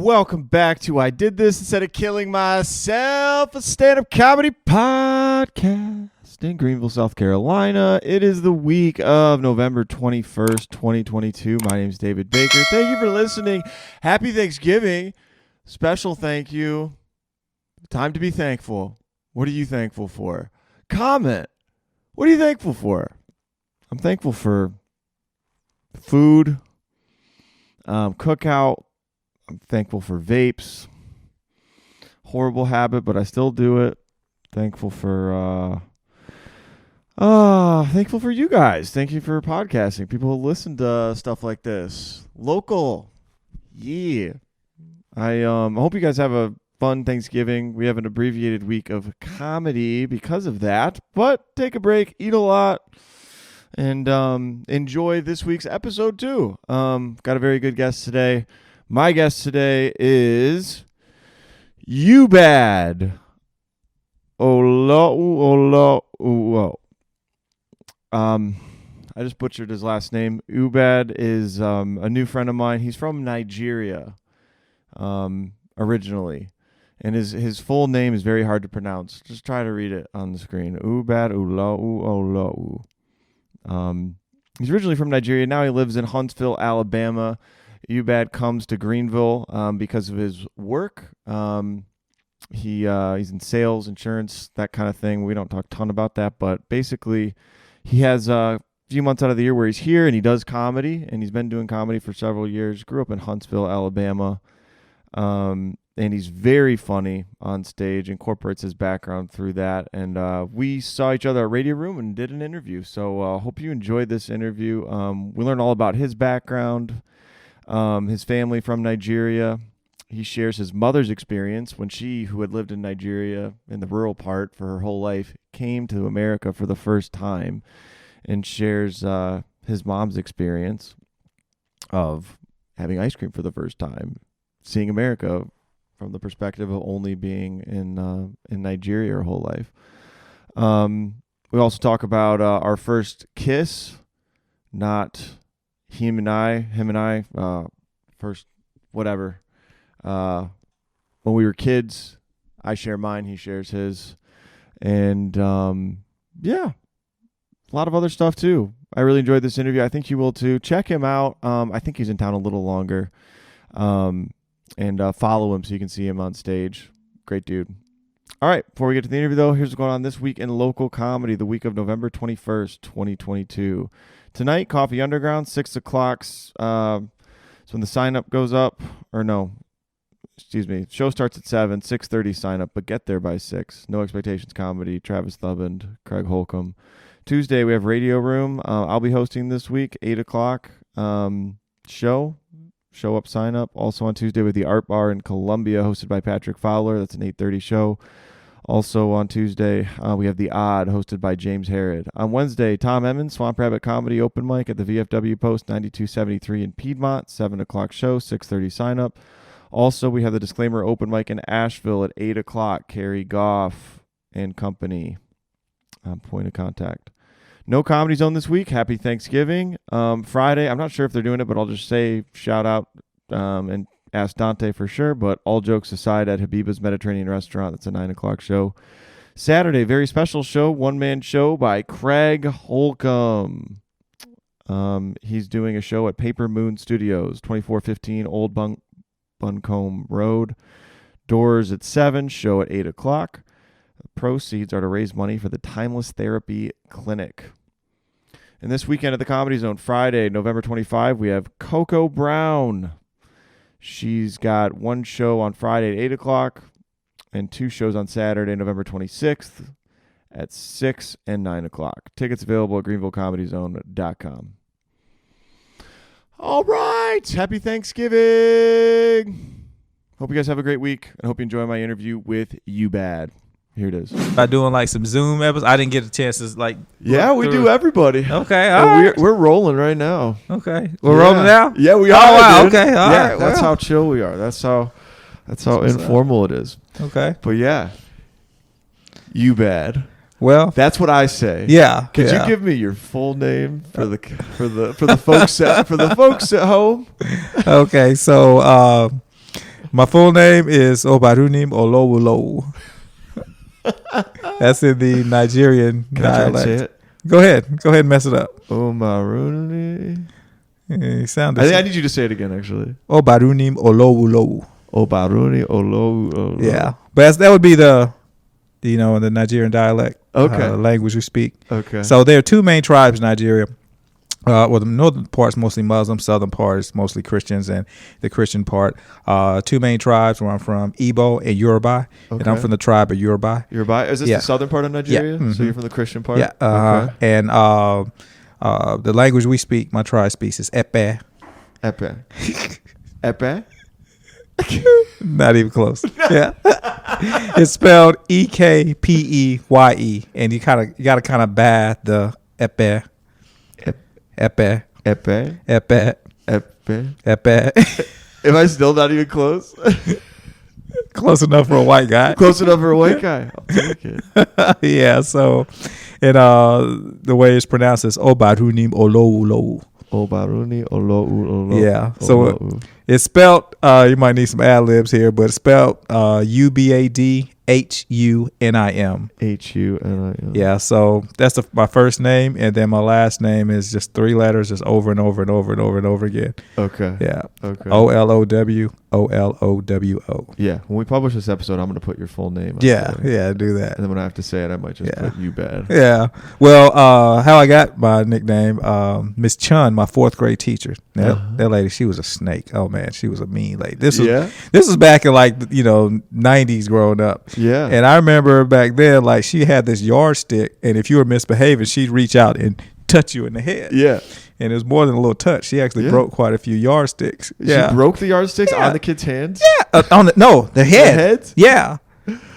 Welcome back to I Did This Instead of Killing Myself, a stand-up comedy podcast in Greenville, South Carolina. It is the week of November 21st, 2022. My name is David Bakker. Thank you for listening. Happy Thanksgiving. Special thank you. Time to be thankful. What are you thankful for? Comment. What are you thankful for? I'm thankful for food, cookout. I'm thankful for vapes. Horrible habit, but I still do it. Thankful for you guys. Thank you for podcasting. People who listen to stuff like this. Local. Yeah. I hope you guys have a fun Thanksgiving. We have an abbreviated week of comedy because of that. But take a break, eat a lot, and enjoy this week's episode too. Got a very good guest today. My guest today is Ubad Olowolowo. I just butchered his last name. Ubad is a new friend of mine. He's from Nigeria originally. And his full name is very hard to pronounce. Just try to read it on the screen. Ubad Olowolowo. He's originally from Nigeria. Now he lives in Huntsville, Alabama. Ubad comes to Greenville because of his work. He's in sales, insurance, that kind of thing. We don't talk a ton about that, but basically he has a few months out of the year where he's here and he does comedy, and he's been doing comedy for several years. Grew up in Huntsville, Alabama, and he's very funny on stage, incorporates his background through that, and we saw each other at Radio Room and did an interview, so hope you enjoyed this interview. We learned all about his background, his family from Nigeria. He shares his mother's experience when she, who had lived in Nigeria in the rural part for her whole life, came to America for the first time, and shares his mom's experience of having ice cream for the first time, seeing America from the perspective of only being in Nigeria her whole life. We also talk about our first kiss, not him and I, first, whatever. When we were kids, I share mine, he shares his. And, yeah, a lot of other stuff too. I really enjoyed this interview. I think you will too. Check him out. I think he's in town a little longer. And follow him so you can see him on stage. Great dude. All right, before we get to the interview, though, here's what's going on this week in local comedy, the week of November 21st, 2022. Tonight, Coffee Underground, 6 o'clock. So when the sign-up goes up, show starts at 7, 6:30 sign-up, but get there by 6. No Expectations Comedy, Travis Thubband, Craig Holcomb. Tuesday, we have Radio Room. I'll be hosting this week, 8 o'clock show. Show up, sign up. Also on Tuesday with the Art Bar in Columbia, hosted by Patrick Fowler. That's an 8:30 show. Also on Tuesday, we have The Odd, hosted by James Harrod. On Wednesday, Tom Emmons, Swamp Rabbit Comedy open mic at the VFW Post 9273 in Piedmont, 7 o'clock show, 6:30 sign up. Also, we have the Disclaimer open mic in Asheville at 8 o'clock. Carrie Goff and company. Point of contact. No Comedy Zone this week. Happy Thanksgiving. Friday, I'm not sure if they're doing it, but I'll just say shout out and ask Dante for sure. But all jokes aside, at Habiba's Mediterranean Restaurant, that's a 9 o'clock show. Saturday, very special show, one-man show by Craig Holcomb. He's doing a show at Paper Moon Studios, 2415 Old Buncombe Road. Doors at 7, show at 8 o'clock. Proceeds are to raise money for the Timeless Therapy Clinic. And this weekend at the Comedy Zone, Friday, November 25, we have Coco Brown. She's got one show on Friday at 8 o'clock and 2 shows on Saturday, November 26th at 6 and 9 o'clock. Tickets available at greenvillecomedyzone.com. All right. Happy Thanksgiving. Hope you guys have a great week, and hope you enjoy my interview with Ubad. Here it is. By doing like some Zoom episodes, I didn't get a chance to like. Yeah, we do everybody. Okay, all right. We're rolling right now. Okay, we're rolling now. Yeah, we are. Oh wow. Dude. Okay, all right. That's how chill we are. That's how informal it is. Okay. But yeah, Ubad. Well, that's what I say. Yeah. Could you give me your full name for the folks at home? Okay, so My full name is Obarunim Olowolowo. That's in the Nigerian Can I try and dialect. say it? Go ahead and mess it up. Omaruni. You sounded. I think I need you to say it again, actually. Obarunim Olowolowo. Obaruni Olo. Yeah, but that would be the Nigerian dialect. Okay. Language we speak. Okay. So there are two main tribes in Nigeria. Well, the northern part's mostly Muslim, southern part is mostly Christians, and the Christian part. Two main tribes where I'm from, Igbo and Yoruba, and I'm from the tribe of Yoruba. Yoruba? Is this the southern part of Nigeria? Yeah. Mm-hmm. So you're from the Christian part? Yeah. Okay. And the language we speak, my tribe speaks, is Epe. Epe. Epe? Not even close. Yeah. It's spelled Ekpeye, and you got to kind of bath the Epe. Epe. Epe. Epe. Epe. Epe. Am I still not even close? Close enough for a white guy. Close enough for a white guy. I'll take it. Yeah, so and the way it's pronounced is Obarunim Olowolowo. Obaruni Olowolowo. Yeah. So it's spelled you might need some ad libs here, but it's spelled UBADHUNIM. HUNIM. Yeah, so that's my first name, and then my last name is just three letters, just over and over and over and over and over again. Okay. Yeah. Okay. OLOWOLOWO. Yeah. When we publish this episode, I'm going to put your full name. Yeah, do that. And then when I have to say it, I might just put you bad. Yeah. Well, how I got my nickname, Miss Chun, my fourth grade teacher. That lady, she was a snake. Oh man, she was a mean lady. This was back in 90s growing up. Yeah. And I remember back then, like she had this yardstick, and if you were misbehaving, she'd reach out and touch you in the head. Yeah. And it was more than a little touch. She actually broke quite a few yardsticks. She broke the yardsticks on the kids' hands? Yeah. Their head. Their heads? Yeah.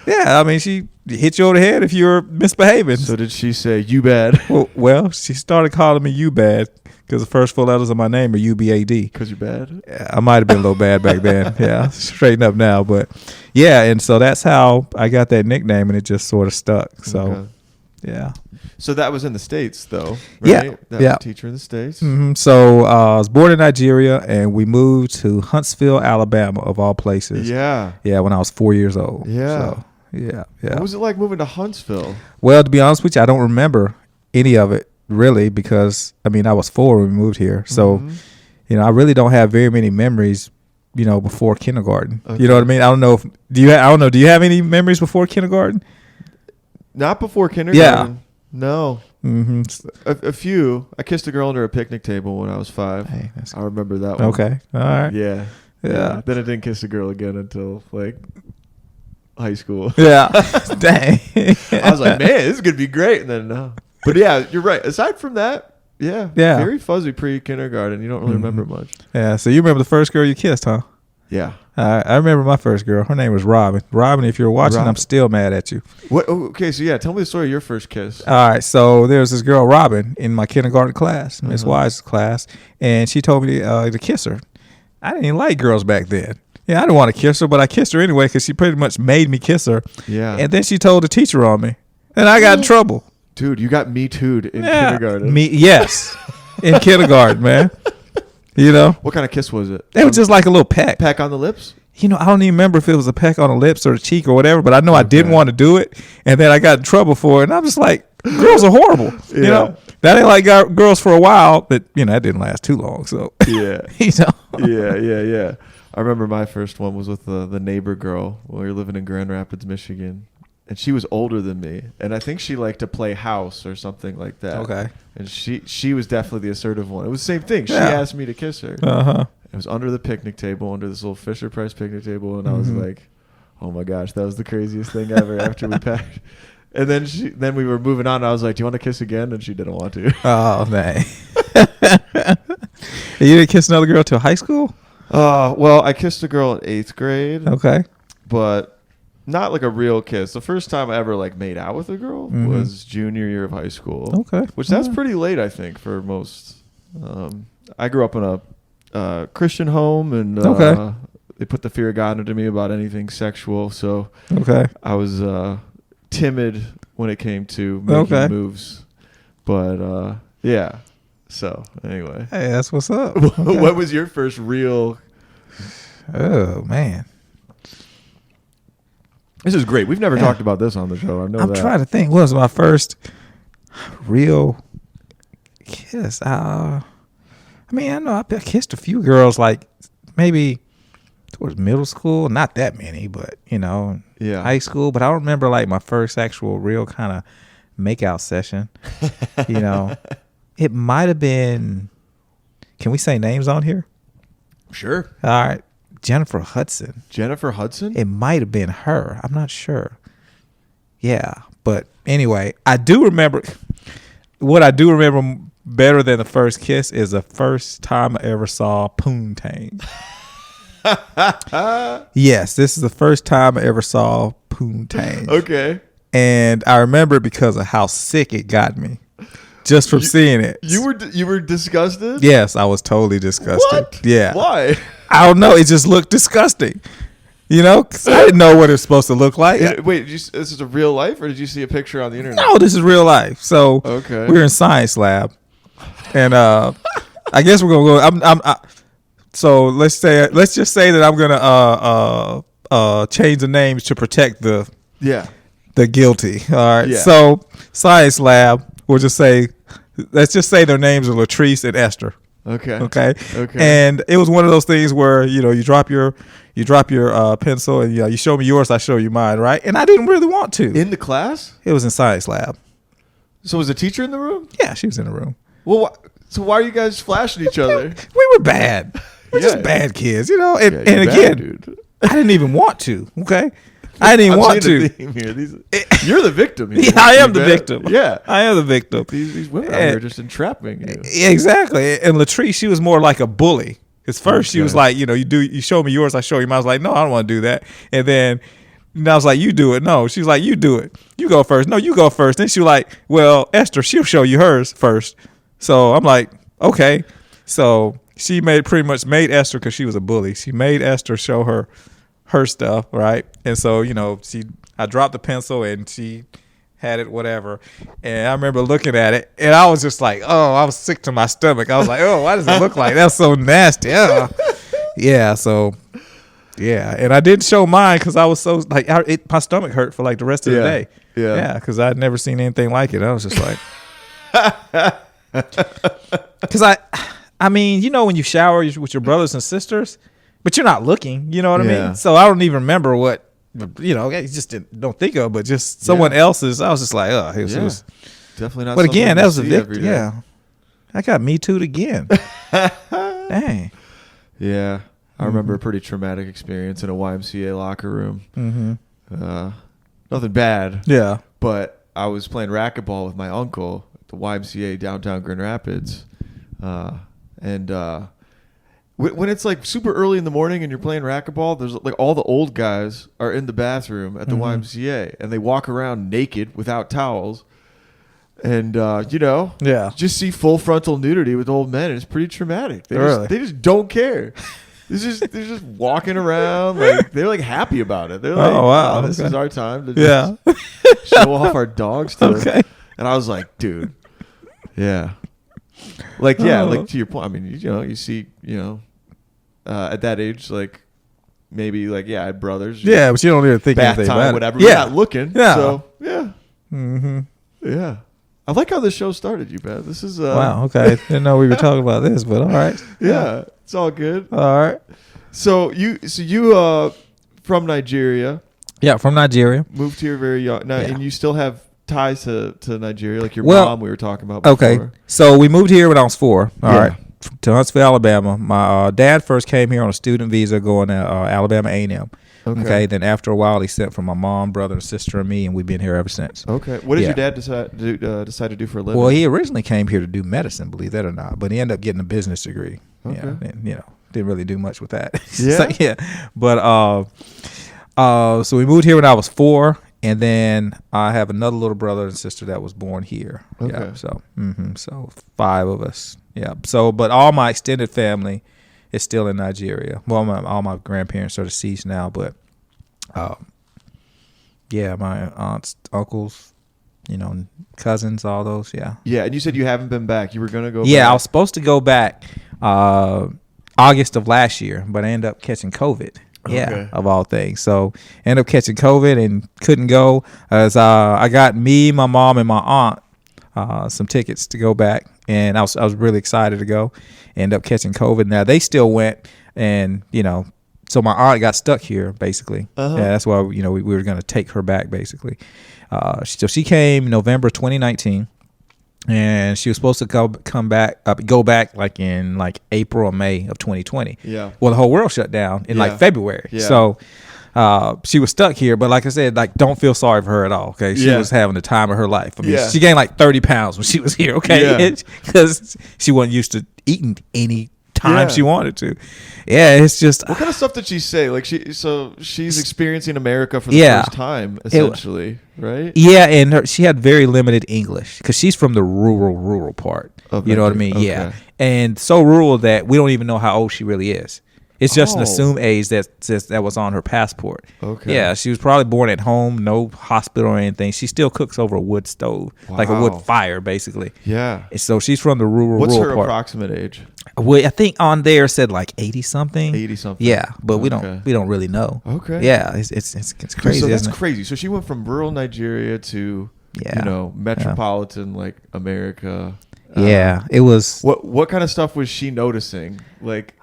Yeah. I mean, she hit you over the head if you were misbehaving. So did she say, you bad? Well, she started calling me you bad. Because the first four letters of my name are UBAD. Because you're bad? Yeah, I might have been a little bad back then. Yeah, straighten up now. But yeah, and so that's how I got that nickname, and it just sort of stuck. So, yeah. So that was in the States, though, right? Yeah. That was a teacher in the States. Mm-hmm. So I was born in Nigeria, and we moved to Huntsville, Alabama, of all places. Yeah. Yeah, when I was 4 years old. Yeah. So, yeah. What was it like moving to Huntsville? Well, to be honest with you, I don't remember any of it. Really, because I was 4 when we moved here, so I really don't have very many memories, before kindergarten. Okay. You know what I mean? I don't know. Do you have any memories before kindergarten? Not before kindergarten. Yeah. No. Mm-hmm. A few. I kissed a girl under a picnic table when I was 5. Hey, I remember that one. Okay. All right. Yeah. Then I didn't kiss a girl again until high school. Yeah. Dang. I was like, man, this is gonna be great, and then no. But yeah, you're right. Aside from that, very fuzzy pre-kindergarten. You don't really remember much. Yeah, so you remember the first girl you kissed, huh? Yeah. I remember my first girl. Her name was Robin. Robin, if you're watching, I'm still mad at you. What? Okay, so tell me the story of your first kiss. All right, so there was this girl, Robin, in my kindergarten class, Miss Wise's class, and she told me to kiss her. I didn't even like girls back then. Yeah, I didn't want to kiss her, but I kissed her anyway because she pretty much made me kiss her. Yeah. And then she told the teacher on me, and I got in trouble. Dude, you got me too'd in kindergarten. Yes, in kindergarten, man. What kind of kiss was it? It was just like a little peck. Peck on the lips? I don't even remember if it was a peck on the lips or the cheek or whatever, but I know I didn't want to do it, and then I got in trouble for it, and I'm just like, girls are horrible. That ain't like girls for a while, but that didn't last too long. So yeah, Yeah. I remember my first one was with the neighbor girl when we were living in Grand Rapids, Michigan. And she was older than me, and I think she liked to play house or something like that. Okay. And she was definitely the assertive one. It was the same thing. She asked me to kiss her. Uh-huh. It was under the picnic table, under this little Fisher Price picnic table, and I was like, "Oh my gosh, that was the craziest thing ever." After we packed, and then we were moving on. And I was like, "Do you want to kiss again?" And she didn't want to. Oh man. You didn't kiss another girl till high school? Well, I kissed a girl in 8th grade. Okay. But not like a real kiss. The first time I ever made out with a girl was junior year of high school. Okay. Which that's pretty late, I think, for most. I grew up in a Christian home, and they put the fear of God into me about anything sexual. So I was timid when it came to making moves. But yeah. So anyway. Hey, that's what's up. What was your first real? Oh man. This is great. We've never talked about this on the show. I'm trying to think. What was my first real kiss? I know I kissed a few girls, like maybe towards middle school. Not that many, but high school. But I don't remember like my first actual real kind of makeout session. It might have been. Can we say names on here? Sure. All right. Jennifer Hudson. Jennifer Hudson? It might have been her. I'm not sure. Yeah. But anyway, I do remember. What I do remember better than the first kiss is the first time I ever saw poontang. Yes, this is the first time I ever saw poontang. Okay. And I remember it because of how sick it got me. Just from seeing it. You were disgusted? Yes, I was totally disgusted. What? Yeah. Why? I don't know. It just looked disgusting. 'Cause I didn't know what it was supposed to look like. Wait, this is a real life, or did you see a picture on the internet? No, this is real life. So okay. We were in science lab, and I guess we're gonna go. So let's just say that I'm gonna change the names to protect the guilty. All right. Yeah. So science lab. Let's just say their names are Latrice and Esther. Okay. And it was one of those things where you drop your pencil and you show me yours, I show you mine, right? And I didn't really want to. In the class? It was in science lab. So was the teacher in the room? Yeah, she was in the room. Well, so why are you guys flashing each other? We were bad. We're just bad kids, And again, bad, dude. I didn't even want to. Okay. I didn't even want to. You're the victim here. Yeah, I am the victim. Yeah. I am the victim. These women out here just entrapping you. Exactly. And Latrice, she was more like a bully. Because first she was like, you show me yours, I show you mine. I was like, no, I don't want to do that. And then I was like, you do it. No. She's like, you do it. You go first. No, you go first. Then she was like, well, Esther, she'll show you hers first. So I'm like, okay. So she pretty much made Esther, because she was a bully. She made Esther show her stuff, right? And so I dropped the pencil and she had it, whatever. And I remember looking at it and I was just like, oh, I was sick to my stomach. I was like, oh, why does it look like that's so nasty? Yeah. So yeah, and I didn't show mine because I was so like my stomach hurt for like the rest of the day. Yeah, because I'd never seen anything like it. I was just like, because I mean, when you shower with your brothers and sisters. But you're not looking, you know what I mean? So I don't even remember what, I just don't think of, but just someone else's. I was just like, oh, it was definitely not. But again, that was a victim. Yeah. I got me too'd again. Dang. Yeah. I remember a pretty traumatic experience in a YMCA locker room. Mm-hmm. Nothing bad. Yeah. But I was playing racquetball with my uncle at the YMCA downtown Grand Rapids. When it's like super early in the morning and you're playing racquetball, there's like all the old guys are in the bathroom at the YMCA and they walk around naked without towels. And, just see full frontal nudity with old men. And it's pretty traumatic. They just don't care. They're just walking around. Like they're like happy about it. They're like, oh, wow, this is our time to just show off our dogs to them. And I was like, dude, yeah. Like to your point. I mean, you see, at that age, like maybe like I had brothers. Yeah, but you don't even think bath anything time, about whatever. it. Yeah, we're not looking. Yeah. So yeah. Mm-hmm. Yeah. I like how this show started, you bet. This is wow. Okay, didn't know we were talking about this, but all right. Yeah, it's all good. All right. So you from Nigeria? Yeah, from Nigeria. Moved here very young. Now, and you still have ties to Nigeria, like your mom we were talking about before. Okay, so we moved here when I was 4. All right, to Huntsville, Alabama. My dad first came here on a student visa going to Alabama A&M. Okay. Then after a while, he sent for my mom, brother, and sister, and me, and we've been here ever since. Okay. What did your dad decide to do for a living? Well, he originally came here to do medicine, believe that or not, but he ended up getting a business degree. Okay. And, didn't really do much with that. Yeah. But so we moved here when I was 4. And then I have another little brother and sister that was born here. Okay. Yeah, so 5 of us. Yeah. So, but all my extended family is still in Nigeria. Well, all my grandparents are deceased now, but my aunts, uncles, cousins, all those. Yeah. Yeah, and you said you haven't been back. You were gonna go. Yeah, back. I was supposed to go back August of last year, but I ended up catching COVID. Yeah, of all things. So ended up catching COVID and couldn't go. As I got me, my mom, and my aunt some tickets to go back, and I was really excited to go. Ended up catching COVID. Now they still went, and so my aunt got stuck here basically. Yeah, that's why we were going to take her back basically. So she came November 2019. And she was supposed to go back like in like April or May of 2020. Yeah. Well, the whole world shut down in like February. Yeah. So she was stuck here. But like I said, like don't feel sorry for her at all. Okay. She was having the time of her life. I mean, she gained like 30 pounds when she was here. Okay. Because she wasn't used to eating any time she wanted to. Yeah, it's just what kind of stuff did she say? Like she's experiencing America for the first time, essentially, right? Yeah, and she had very limited English because she's from the rural part. You know what I mean? Okay. Yeah, and so rural that we don't even know how old she really is. It's just an assumed age that was on her passport. Okay. Yeah, she was probably born at home, no hospital or anything. She still cooks over a wood stove, like a wood fire, basically. Yeah. And so she's from the rural What's her part. approximate age? Well, I think on there said like 80 something. 80 something. Yeah, but we don't really know. Okay. Yeah, it's crazy. So that's crazy. So she went from rural Nigeria to metropolitan like America. Yeah, it was. What kind of stuff was she noticing? Like,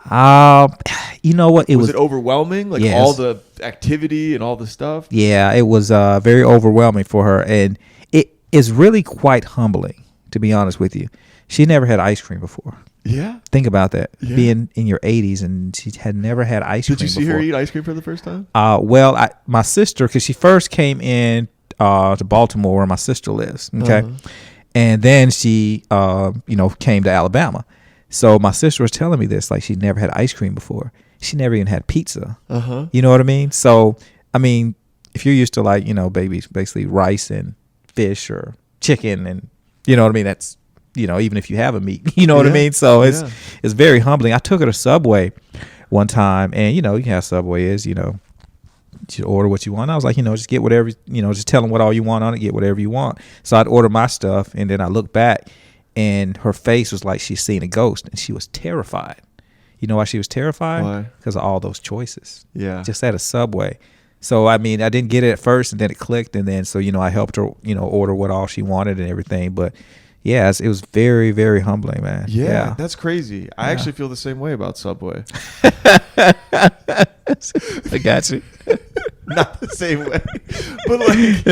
you know what? Was it overwhelming? Like all the activity and all the stuff. Yeah, it was very overwhelming for her, and it is really quite humbling, to be honest with you. She never had ice cream before. Yeah. Think about that. Yeah. Being in your 80s and she had never had ice cream before. Did you see her eat ice cream for the first time? Well, my sister, because she first came in to Baltimore where my sister lives. Okay. And then she, came to Alabama. So my sister was telling me this, like she'd never had ice cream before. She never even had pizza. You know what I mean? So, I mean, if you're used to like, basically rice and fish or chicken and, you know what I mean? That's, even if you have a meat, you know what I mean? So it's very humbling. I took her to Subway one time and, you know how Subway is, you order what you want. I was like, just get whatever, just tell them what all you want on it, get whatever you want. So I'd order my stuff and then I looked back and her face was like she's seen a ghost and she was terrified. You know why she was terrified? Why? Because of all those choices. Yeah. Just at a Subway. So, I mean, I didn't get it at first and then it clicked. And then, so, I helped her, order what all she wanted and everything. But yeah, it was very, very humbling, man. Yeah. That's crazy. I actually feel the same way about Subway. I got you. Not the same way. But like,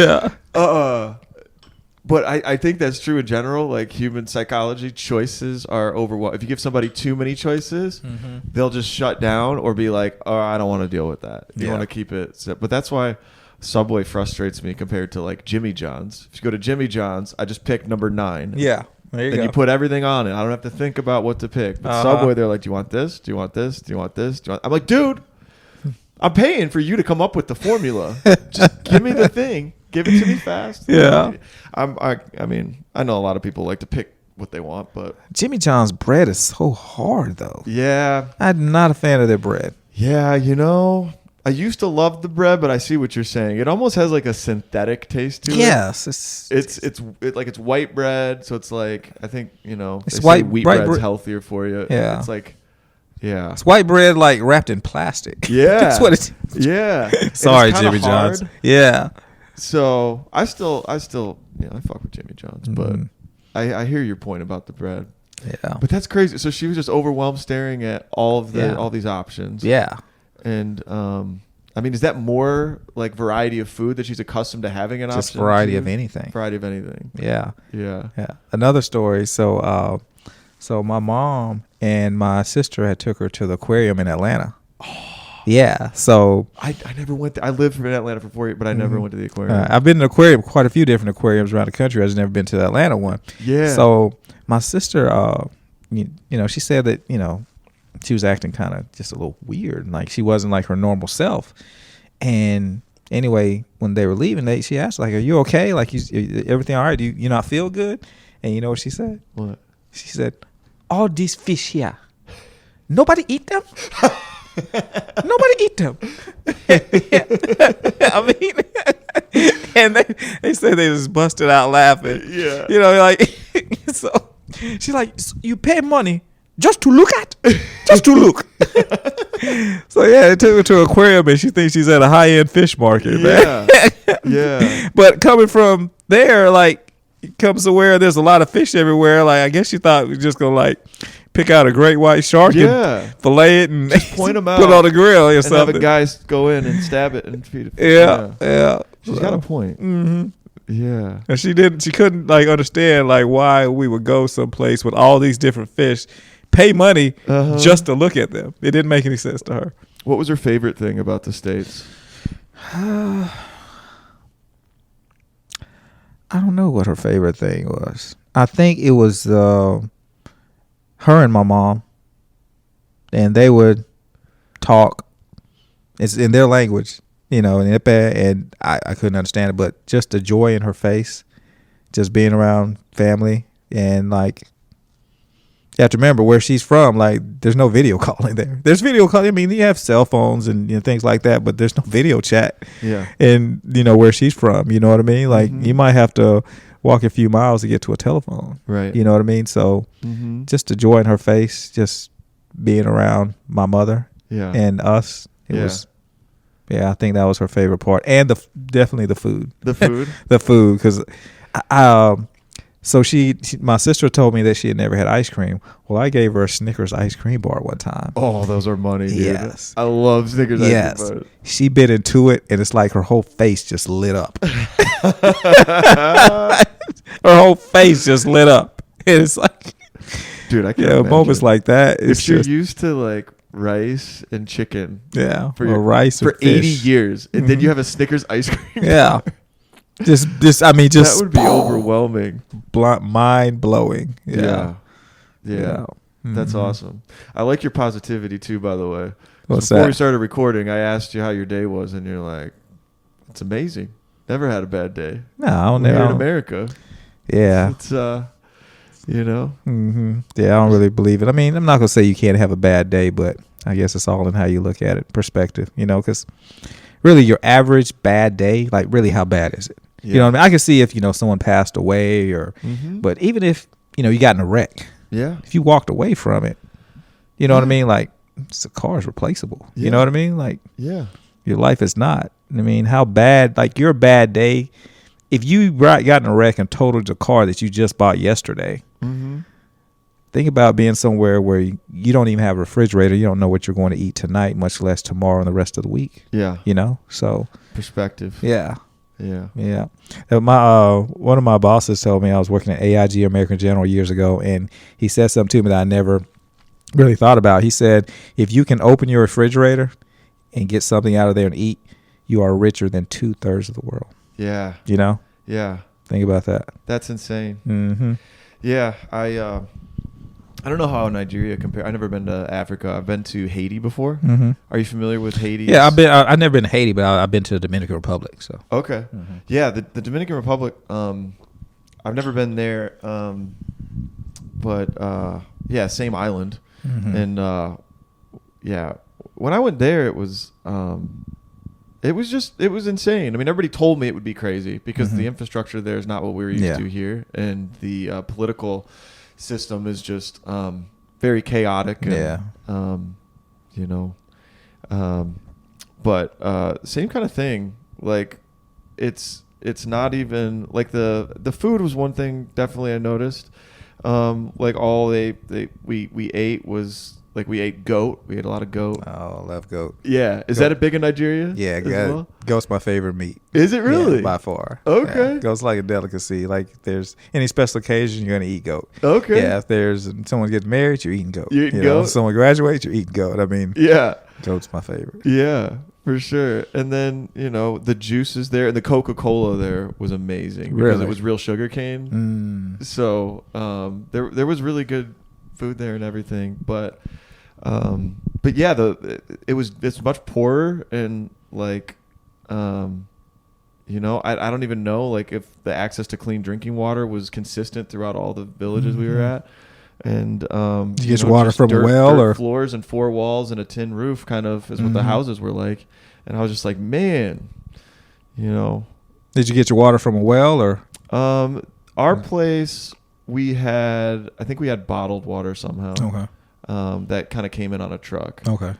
but I think that's true in general. Like human psychology, choices are overwhelming. If you give somebody too many choices, they'll just shut down or be like, "Oh, I don't want to deal with that." You want to keep it. But that's why Subway frustrates me compared to like Jimmy John's. If you go to Jimmy John's, I just pick number 9. Yeah, there you go. And you put everything on it. I don't have to think about what to pick. But Subway, they're like, "Do you want this? Do you want this? Do you want this? Do you want?" I'm like, dude, I'm paying for you to come up with the formula. Just give me the thing. Give it to me fast. Yeah. I mean, I know a lot of people like to pick what they want, but Jimmy John's bread is so hard, though. Yeah. I'm not a fan of their bread. Yeah, I used to love the bread, but I see what you're saying. It almost has like a synthetic taste to it. Yes. It's white bread, so it's like, I think, it's they say wheat bread's healthier for you. Yeah. It's like, yeah. It's white bread like wrapped in plastic. Yeah. That's what it's. Yeah. Sorry, Jimmy John's. Yeah. So I still, I fuck with Jimmy John's, but I hear your point about the bread. Yeah. But that's crazy. So she was just overwhelmed staring at all these options. Yeah. And I mean, is that more like variety of food that she's accustomed to having an option? Just variety of anything. Variety of anything. Yeah. Yeah. Yeah. Another story. So my mom and my sister had took her to the aquarium in Atlanta. Oh. Yeah, so I never went there. I lived in Atlanta for 4 years, but I never went to the aquarium. I've been in an aquarium, quite a few different aquariums around the country. I've just never been to the Atlanta one. Yeah. So my sister, she said that she was acting kind of just a little weird, like she wasn't like her normal self. And anyway, when they were leaving, she asked like, "Are you okay? Like, everything all right? Do you not feel good?" And you know what she said? What? She said, "All these fish here, nobody eat them." Nobody eat them. I mean, and they said they just busted out laughing. Yeah. Like, so she's like, "You pay money just to look at, just to look. So yeah, it took her to an aquarium, and she thinks she's at a high-end fish market, man. Yeah. But coming from there, like, comes to where there's a lot of fish everywhere. Like, I guess she thought we were just gonna like pick out a great white shark and fillet it and just point them out, put it on the grill or and something. have a guy go in and stab it and feed it. Yeah. She's got a point. Mm-hmm. Yeah. And she couldn't like understand like why we would go someplace with all these different fish, pay money just to look at them. It didn't make any sense to her. What was her favorite thing about the States? I don't know what her favorite thing was. I think it was her and my mom, and they would talk. It's in their language, in Ipa, and I couldn't understand it, but just the joy in her face, just being around family, and like, you have to remember where she's from. Like, there's no video calling there. There's video calling. I mean, you have cell phones and things like that, but there's no video chat. Yeah. And where she's from, you know what I mean? Like, you might have to walk a few miles to get to a telephone. Right. You know what I mean? So just the joy in her face, just being around my mother and us. It was, I think that was her favorite part. And definitely the food. The food? The food. Because so my sister told me that she had never had ice cream. Well, I gave her a Snickers ice cream bar one time. Oh, those are money, dude. Yes. I love Snickers ice cream bars. She bit into it, and it's like her whole face just lit up. Her whole face just lit up. And it's like, dude, I can't imagine. Moments like that. If you're used to like rice and chicken, for rice for fish. 80 years, and then you have a Snickers ice cream. Yeah. bar. Just that would be overwhelming, mind blowing. Yeah. That's awesome. I like your positivity too, by the way. Before we started recording, I asked you how your day was, and you're like, "It's amazing. Never had a bad day." No, I don't know. Here in America. Yeah, it's Yeah, I don't really believe it. I mean, I'm not gonna say you can't have a bad day, but I guess it's all in how you look at it, perspective. Because really, your average bad day, like really, how bad is it? Yeah. You know what I mean? I can see if someone passed away, or but even if you got in a wreck, if you walked away from it, you know what I mean? Like, the car is replaceable. You know what I mean? Like, your life is not. I mean, how bad? Like, your bad day, if you got in a wreck and totaled the car that you just bought yesterday. Think about being somewhere where you don't even have a refrigerator. You don't know what you're going to eat tonight, much less tomorrow and the rest of the week. Yeah. So perspective. Yeah. Yeah. One of my bosses told me, I was working at AIG, American General, years ago, and he said something to me that I never really thought about. He said, if you can open your refrigerator and get something out of there and eat, you are richer than 2/3 of the world. Yeah. Yeah. Think about that. That's insane. Yeah. I don't know how Nigeria compares. I've never been to Africa. I've been to Haiti before. Are you familiar with Haiti? Yeah, I've never been to Haiti, but I've been to the Dominican Republic. So okay, yeah, the Dominican Republic. I've never been there, but same island, and when I went there, it was insane. I mean, everybody told me it would be crazy because the infrastructure there is not what we're used to here, and the political system is just very chaotic. And, but same kind of thing. Like, it's not even like the food was one thing definitely I noticed. Like all we ate was like we ate goat. We ate a lot of goat. Oh, I love goat. Yeah. Is that a big in Nigeria? Yeah, goat's my favorite meat. Is it really? Yeah, by far. Okay. Yeah, goat's like a delicacy. Like, if there's any special occasion, you're going to eat goat. Okay. Yeah, if someone gets married, you're eating goat. You're eating goat? If someone graduates, you're eating goat. I mean, goat's my favorite. Yeah, for sure. And then, the juices there, and the Coca-Cola there was amazing. Because it was real sugar cane. So there was really good food there and everything. But yeah, it's much poorer, and like, I don't even know like if the access to clean drinking water was consistent throughout all the villages we were at. And you get your water from a well, or floors and 4 walls and a tin roof kind of is what the houses were like. And I was just like, man, Did you get your water from a well, or? Our place, I think we had bottled water somehow. Okay. that kind of came in on a truck. Okay.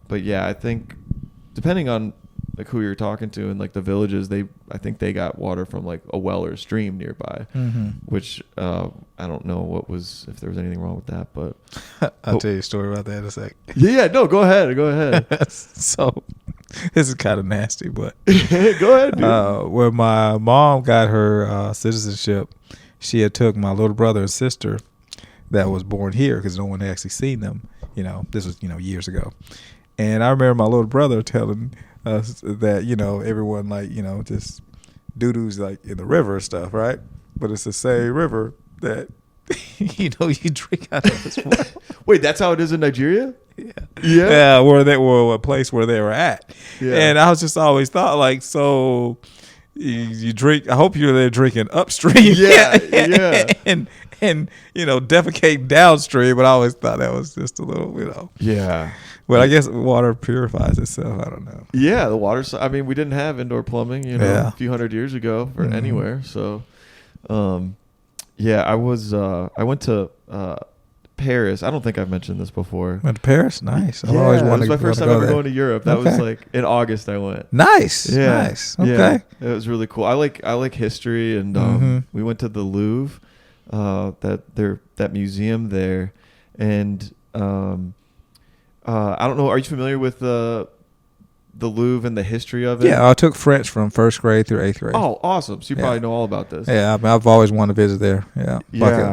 But yeah, I think depending on like who you're talking to and like the villages, I think they got water from like a well or a stream nearby, which I don't know if there was anything wrong with that, but I'll tell you a story about that in a sec. Yeah, no, go ahead. So this is kind of nasty, but go ahead, dude. When my mom got her citizenship, she had took my little brother and sister that was born here because no one had actually seen them. This was years ago, and I remember my little brother telling us that everyone just doo-doo's like in the river and stuff, right? But it's the same river that you drink out of as well. Wait, that's how it is in Nigeria? Yeah, where they were, a place where they were at. Yeah. And I was just always thought like, so you drink, I hope you're there drinking upstream. Yeah. and defecate downstream, but I always thought that was just a little, Yeah. But I guess water purifies itself. I don't know. Yeah, the water. I mean, we didn't have indoor plumbing, a few hundred years ago for anywhere. So, yeah, I went to Paris. I don't think I've mentioned this before. Went to Paris? Nice. Yeah, always it wanted was my first time ever going to Europe. That was Okay. like in August I went. Nice. Yeah. Nice. Okay. Yeah, it was really cool. I like history, and we went to the Louvre, that museum there, and I don't know. Are you familiar with the Louvre and the history of it? Yeah, I took French from first grade through eighth grade. Oh, awesome! So you probably know all about this. Yeah, I've always wanted to visit there. Yeah,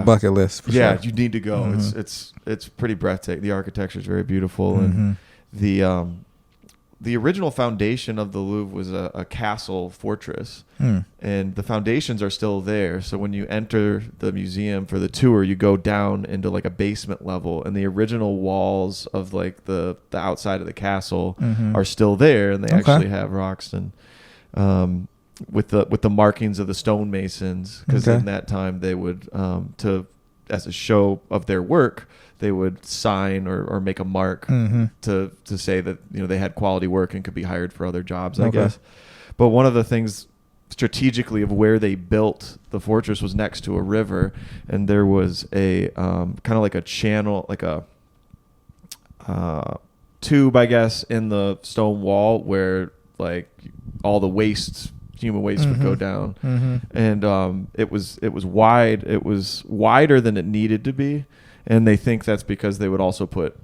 bucket list. For yeah, sure. you need to go. It's pretty breathtaking. The architecture is very beautiful, and the original foundation of the Louvre was a castle fortress, and the foundations are still there. So when you enter the museum for the tour, you go down into like a basement level, and the original walls of like the outside of the castle are still there, and they actually have rocks and with the markings of the stonemasons, because in that time they would as a show of their work, they would sign or make a mark to say that they had quality work and could be hired for other jobs, I guess. But one of the things strategically of where they built the fortress was next to a river, and there was a kind of like a channel, like a tube, I guess, in the stone wall where like all the human waste would go down, and it was wide. It was wider than it needed to be. And they think that's because they would also put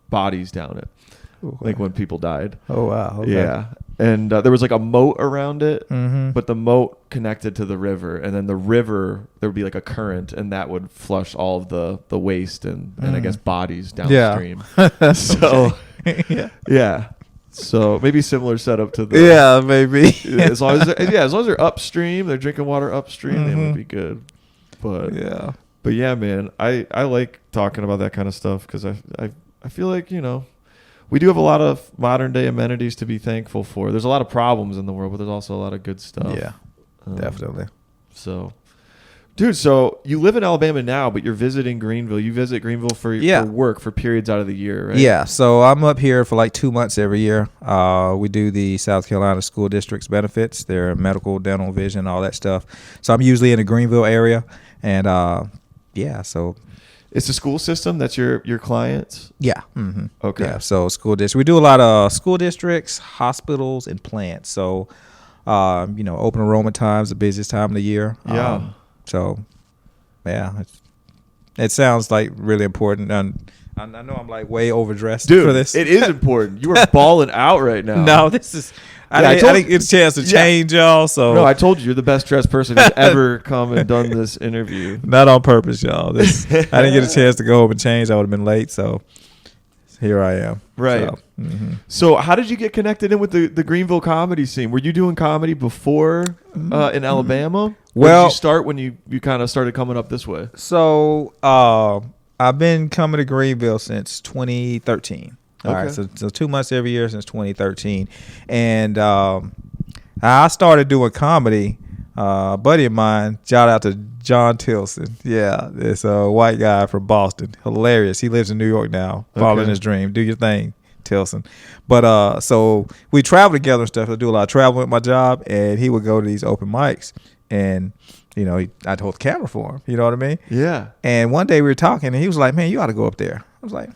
bodies down it, like when people died. Oh, wow. Okay. Yeah. And there was like a moat around it, but the moat connected to the river. And then the river, there would be like a current, and that would flush all of the waste and I guess bodies downstream. Yeah. So, yeah. So maybe similar setup to the... Yeah, maybe. as long as they're upstream, they're drinking water upstream, they would be good. But... Yeah. But yeah, man, I like talking about that kind of stuff because I feel like, we do have a lot of modern day amenities to be thankful for. There's a lot of problems in the world, but there's also a lot of good stuff. Yeah, definitely. So, dude, so you live in Alabama now, but you're visiting Greenville. You visit Greenville for work for periods out of the year, right? Yeah, so I'm up here for like 2 months every year. We do the South Carolina School District's benefits, their medical, dental, vision, all that stuff. So I'm usually in the Greenville area, and so it's the school system that's your clients. Yeah. Okay. Yeah. So school district. We do a lot of school districts, hospitals, and plants. So, open enrollment times the busiest time of the year. Yeah. It sounds like really important. And I know I'm like way overdressed for this. It is important. You are balling out right now. No, this is. I didn't get a chance to change y'all. So no, I told you you're the best dressed person who's ever come and done this interview. Not on purpose, y'all. I didn't get a chance to go home and change. I would have been late. So here I am. Right. So how did you get connected in with the Greenville comedy scene? Were you doing comedy before in Alabama? Well, or did you start when you kind of started coming up this way? So I've been coming to Greenville since 2013. All right, so 2 months every year since 2013. And I started doing comedy. A buddy of mine, shout out to John Tilson. Yeah, it's a white guy from Boston. Hilarious. He lives in New York now, following his dream. Do your thing, Tilson. But so we travel together and stuff. I do a lot of traveling with my job, and he would go to these open mics. and I'd hold the camera for him. You know what I mean? Yeah. And one day we were talking, and he was like, "Man, you ought to go up there." I was like,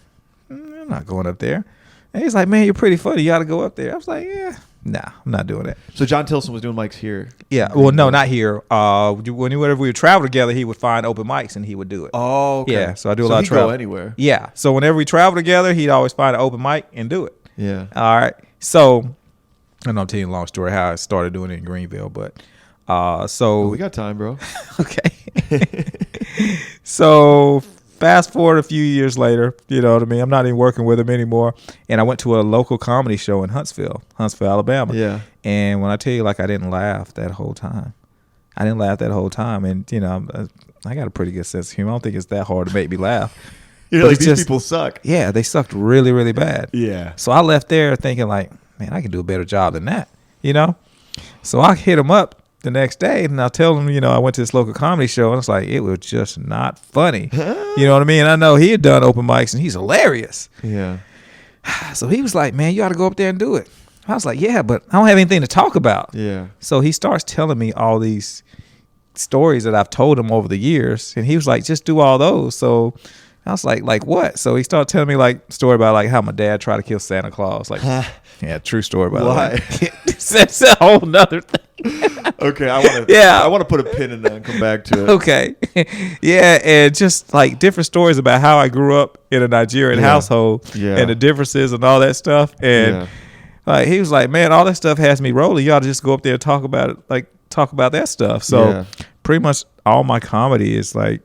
"I'm not going up there." And he's like, "Man, you're pretty funny. You ought to go up there." I was like, "Yeah, nah, I'm not doing that." So John Tilson was doing mics here. Yeah. Well, no, not here. Whenever we would travel together, he would find open mics and he would do it. Oh, okay. Yeah. So I do a lot of travel. Go anywhere. Yeah. So whenever we travel together, he'd always find an open mic and do it. Yeah. All right. So I know I'm telling you a long story how I started doing it in Greenville, but we got time, bro. Okay. So fast forward a few years later, you know what I mean? I'm not even working with him anymore. And I went to a local comedy show in Huntsville, Alabama. Yeah. And when I tell you, like, I didn't laugh that whole time. And, I got a pretty good sense of humor. I don't think it's that hard to make me laugh. You're like, these people suck. Yeah, they sucked really, really bad. Yeah. So I left there thinking, like, man, I can do a better job than that, So I hit him up the next day, and I tell him, I went to this local comedy show, and it's like, it was just not funny. You know what I mean? And I know he had done open mics, and he's hilarious. Yeah. So he was like, man, you ought to go up there and do it. I was like, yeah, but I don't have anything to talk about. Yeah. So he starts telling me all these stories that I've told him over the years, and he was like, just do all those. So I was like what? So he started telling me like a story about like how my dad tried to kill Santa Claus. Like, yeah, true story about why? That's a whole nother thing. Okay, I want to put a pin in that and come back to it. Okay. Yeah, and just like different stories about how I grew up in a Nigerian household and the differences and all that stuff. And like he was like, man, all that stuff has me rolling. You ought to just go up there and talk about it, like talk about that stuff. So pretty much all my comedy is like,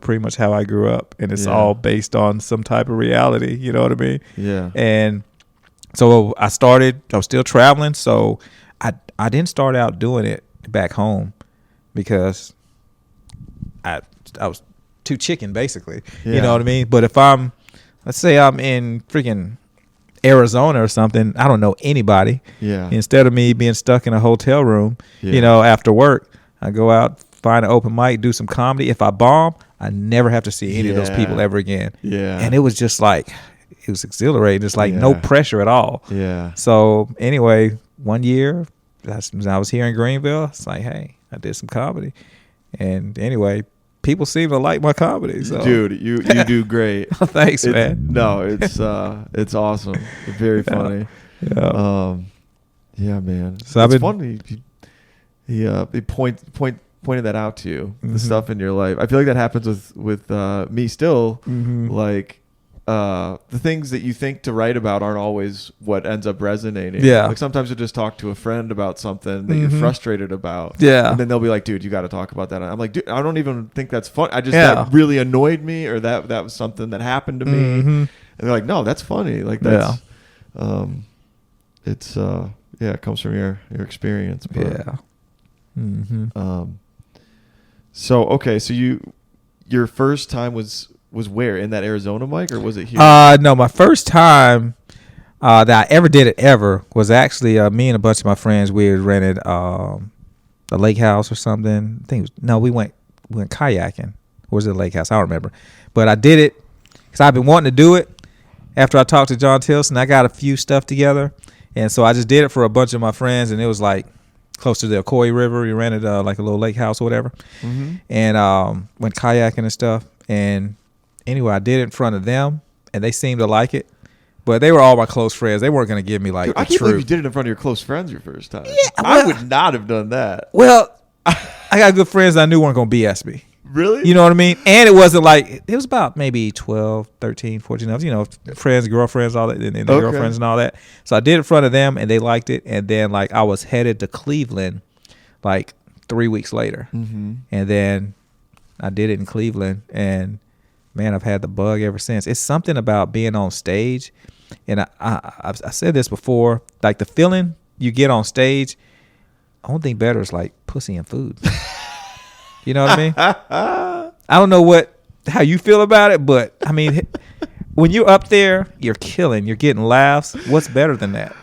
pretty much how I grew up, and it's all based on some type of reality. You know what I mean? Yeah. And so I was still traveling. So I didn't start out doing it back home because I was too chicken, basically. Yeah. You know what I mean? But if let's say I'm in freaking Arizona or something, I don't know anybody. Yeah. Instead of me being stuck in a hotel room, after work, I go out, find an open mic, do some comedy. If I bomb, I never have to see any of those people ever again. Yeah. And it was just like, it was exhilarating. It's like no pressure at all. Yeah. So anyway, one year, I was here in Greenville. It's like, hey, I did some comedy. And anyway, people seem to like my comedy. So. Dude, you do great. Thanks, man. No, it's awesome. Very funny. Yeah. Yeah, man. So it's funny. He pointed that out to you, the stuff in your life. I feel like that happens with me still. Like the things that you think to write about aren't always what ends up resonating. Yeah. Like sometimes you just talk to a friend about something that you're frustrated about. Yeah. And then they'll be like, dude, you got to talk about that. And I'm like, dude, I don't even think that's fun. I just, that really annoyed me, or that was something that happened to me. And they're like, no, that's funny. Like that's, it comes from your experience. But, so, okay. So your first time was where, in that Arizona mic, or was it here? No, my first time that I ever did it was actually me and a bunch of my friends. We had rented a lake house or something. I think we went kayaking. Or was it a lake house? I don't remember. But I did it because I've been wanting to do it. After I talked to John Tilson, I got a few stuff together, and so I just did it for a bunch of my friends, and it was like close to the Ocoee River. We rented like a little lake house or whatever, and went kayaking and stuff. And anyway, I did it in front of them, and they seemed to like it. But they were all my close friends. They weren't going to give me like Dude, the I can't truth. believe you did it in front of your close friends your first time. Yeah, I would not have done that. Well, I got good friends I knew weren't going to BS me. Really? You know what I mean? And it wasn't like, it was about maybe 12, 13, 14, friends, girlfriends, all that, and their girlfriends and all that. So I did it in front of them, and they liked it. And then like I was headed to Cleveland like 3 weeks later. And then I did it in Cleveland, and man, I've had the bug ever since. It's something about being on stage, and I've said this before, like the feeling you get on stage, I don't think better is like pussy and food. You know what I mean? I don't know how you feel about it, but I mean, when you're up there, you're killing, you're getting laughs. What's better than that?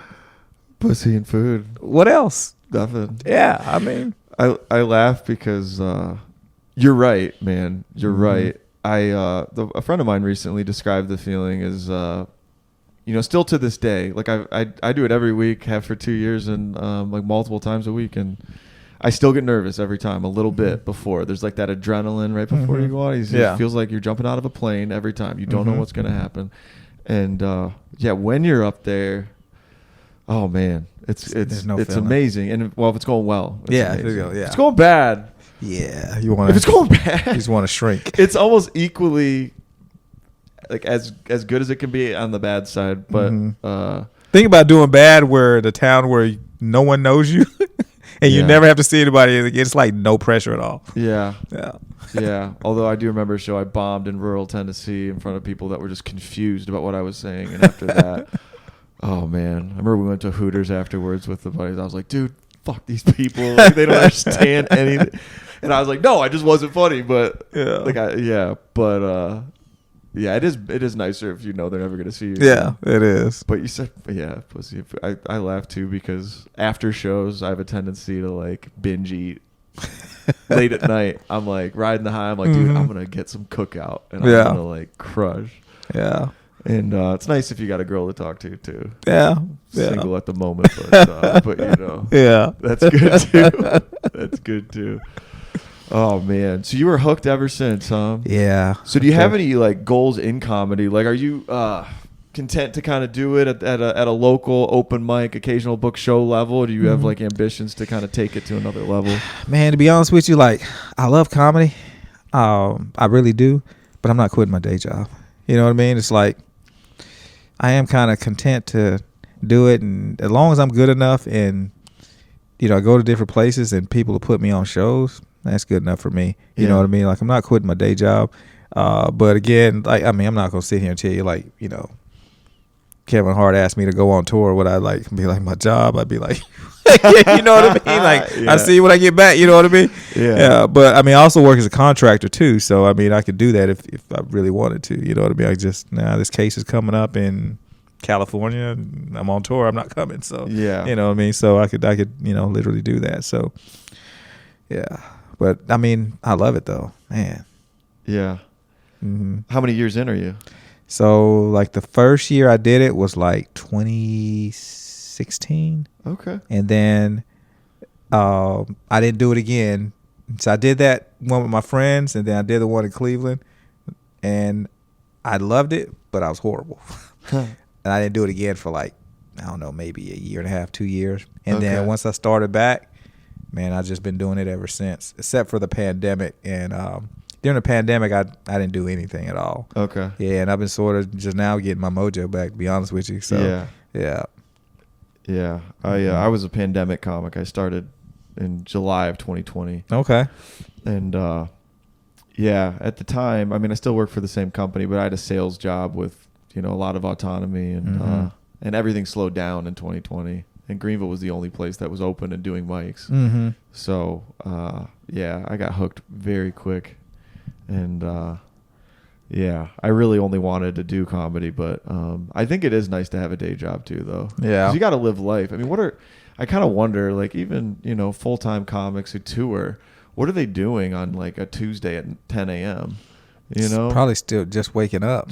Pussy and food. What else? Nothing. Yeah, I mean, I laugh because you're right, man. You're right. A friend of mine recently described the feeling as, still to this day, like I do it every week, have for 2 years, and like multiple times a week, and I still get nervous every time, a little bit before. There's like that adrenaline right before you go on. It feels like you're jumping out of a plane every time. You don't know what's going to happen. And when you're up there, oh man, it's amazing. And well, if it's going well, it's amazing. If it's going bad, if it's going bad, you just want to shrink. It's almost equally like as good as it can be on the bad side. But think about doing bad where the town where no one knows you. And you never have to see anybody. It's like no pressure at all. Yeah. Although I do remember a show I bombed in rural Tennessee in front of people that were just confused about what I was saying. And after that, oh man, I remember we went to Hooters afterwards with the buddies. I was like, dude, fuck these people. Like, they don't understand anything. And I was like, no, I just wasn't funny. But it is nicer if you know they're never going to see you. Yeah, it is. But you said, pussy. I laugh too because after shows, I have a tendency to like binge eat late at night. I'm like riding the high. I'm like, dude, I'm going to get some cookout and I'm going to like crush. Yeah. And it's nice if you got a girl to talk to too. Yeah. Single at the moment, but you know. Yeah. That's good too. That's good too. Oh man, so you were hooked ever since, huh? Yeah. So do you have any like goals in comedy? Like, are you content to kind of do it at a local open mic, occasional book show level? Or do you have like ambitions to kind of take it to another level? Man, to be honest with you, like I love comedy, I really do, but I'm not quitting my day job. You know what I mean? It's like I am kind of content to do it, and as long as I'm good enough, and you know, I go to different places and people will put me on shows. That's good enough for me. You know what I mean? Like I'm not quitting my day job. But again, like I'm not gonna sit here and tell you like, you know, Kevin Hart asked me to go on tour. Would I like be like my job? I'd be like, you know what I mean? Like I see when I get back. You know what I mean? Yeah. But I mean, I also work as a contractor too. So I mean, I could do that if I really wanted to. You know what I mean? I just this case is coming up in California. I'm on tour. I'm not coming. So you know what I mean? So I could literally do that. So yeah. But I mean, I love it though, man. Yeah. How many years in are you? So like the first year I did it was like 2016. Okay. And then I didn't do it again. So I did that one with my friends, and then I did the one in Cleveland, and I loved it, but I was horrible. And I didn't do it again for like, I don't know, maybe a year and a half, 2 years. And then once I started back, man, I've just been doing it ever since, except for the pandemic. And during the pandemic, I didn't do anything at all. Okay. Yeah, and I've been sort of just now getting my mojo back, to be honest with you. So, yeah. I was a pandemic comic. I started in July of 2020. Okay. And, at the time, I mean, I still work for the same company, but I had a sales job with, a lot of autonomy, and everything slowed down in 2020. And Greenville was the only place that was open and doing mics. So, I got hooked very quick. And, I really only wanted to do comedy. But I think it is nice to have a day job, too, though. Yeah. 'Cause you got to live life. I mean, I kind of wonder, like, even, full-time comics who tour, what are they doing on, like, a Tuesday at 10 a.m.? Probably still just waking up.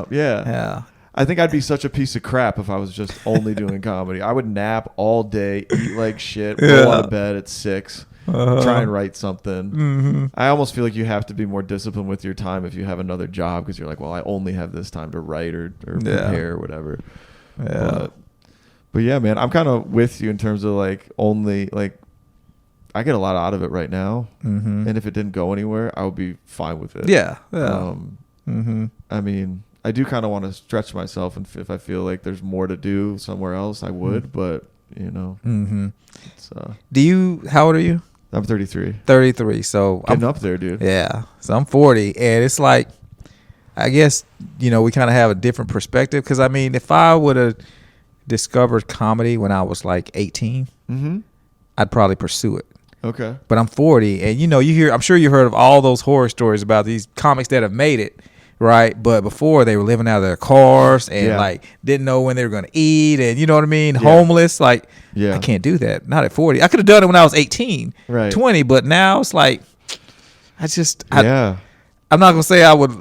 Yeah. I think I'd be such a piece of crap if I was just only doing comedy. I would nap all day, eat like shit, roll out of bed at 6, try and write something. I almost feel like you have to be more disciplined with your time if you have another job, because you're like, well, I only have this time to write or prepare or whatever. But yeah, man, I'm kind of with you in terms of like only like I get a lot out of it right now. And if it didn't go anywhere, I would be fine with it. I mean, I do kind of want to stretch myself, and if I feel like there's more to do somewhere else, I would. But it's, how old are you? I'm 33. 33. So getting up there, dude. Yeah. So I'm 40, and it's like, I guess we kind of have a different perspective. Because I mean, if I would have discovered comedy when I was like 18, I'd probably pursue it. Okay. But I'm 40, and I'm sure you heard of all those horror stories about these comics that have made it. Right, but before they were living out of their cars and like didn't know when they were going to eat, and you know what I mean, homeless. Like, I can't do that. Not at 40. I could have done it when I was 18, 20, but now it's like I'm not gonna say I would.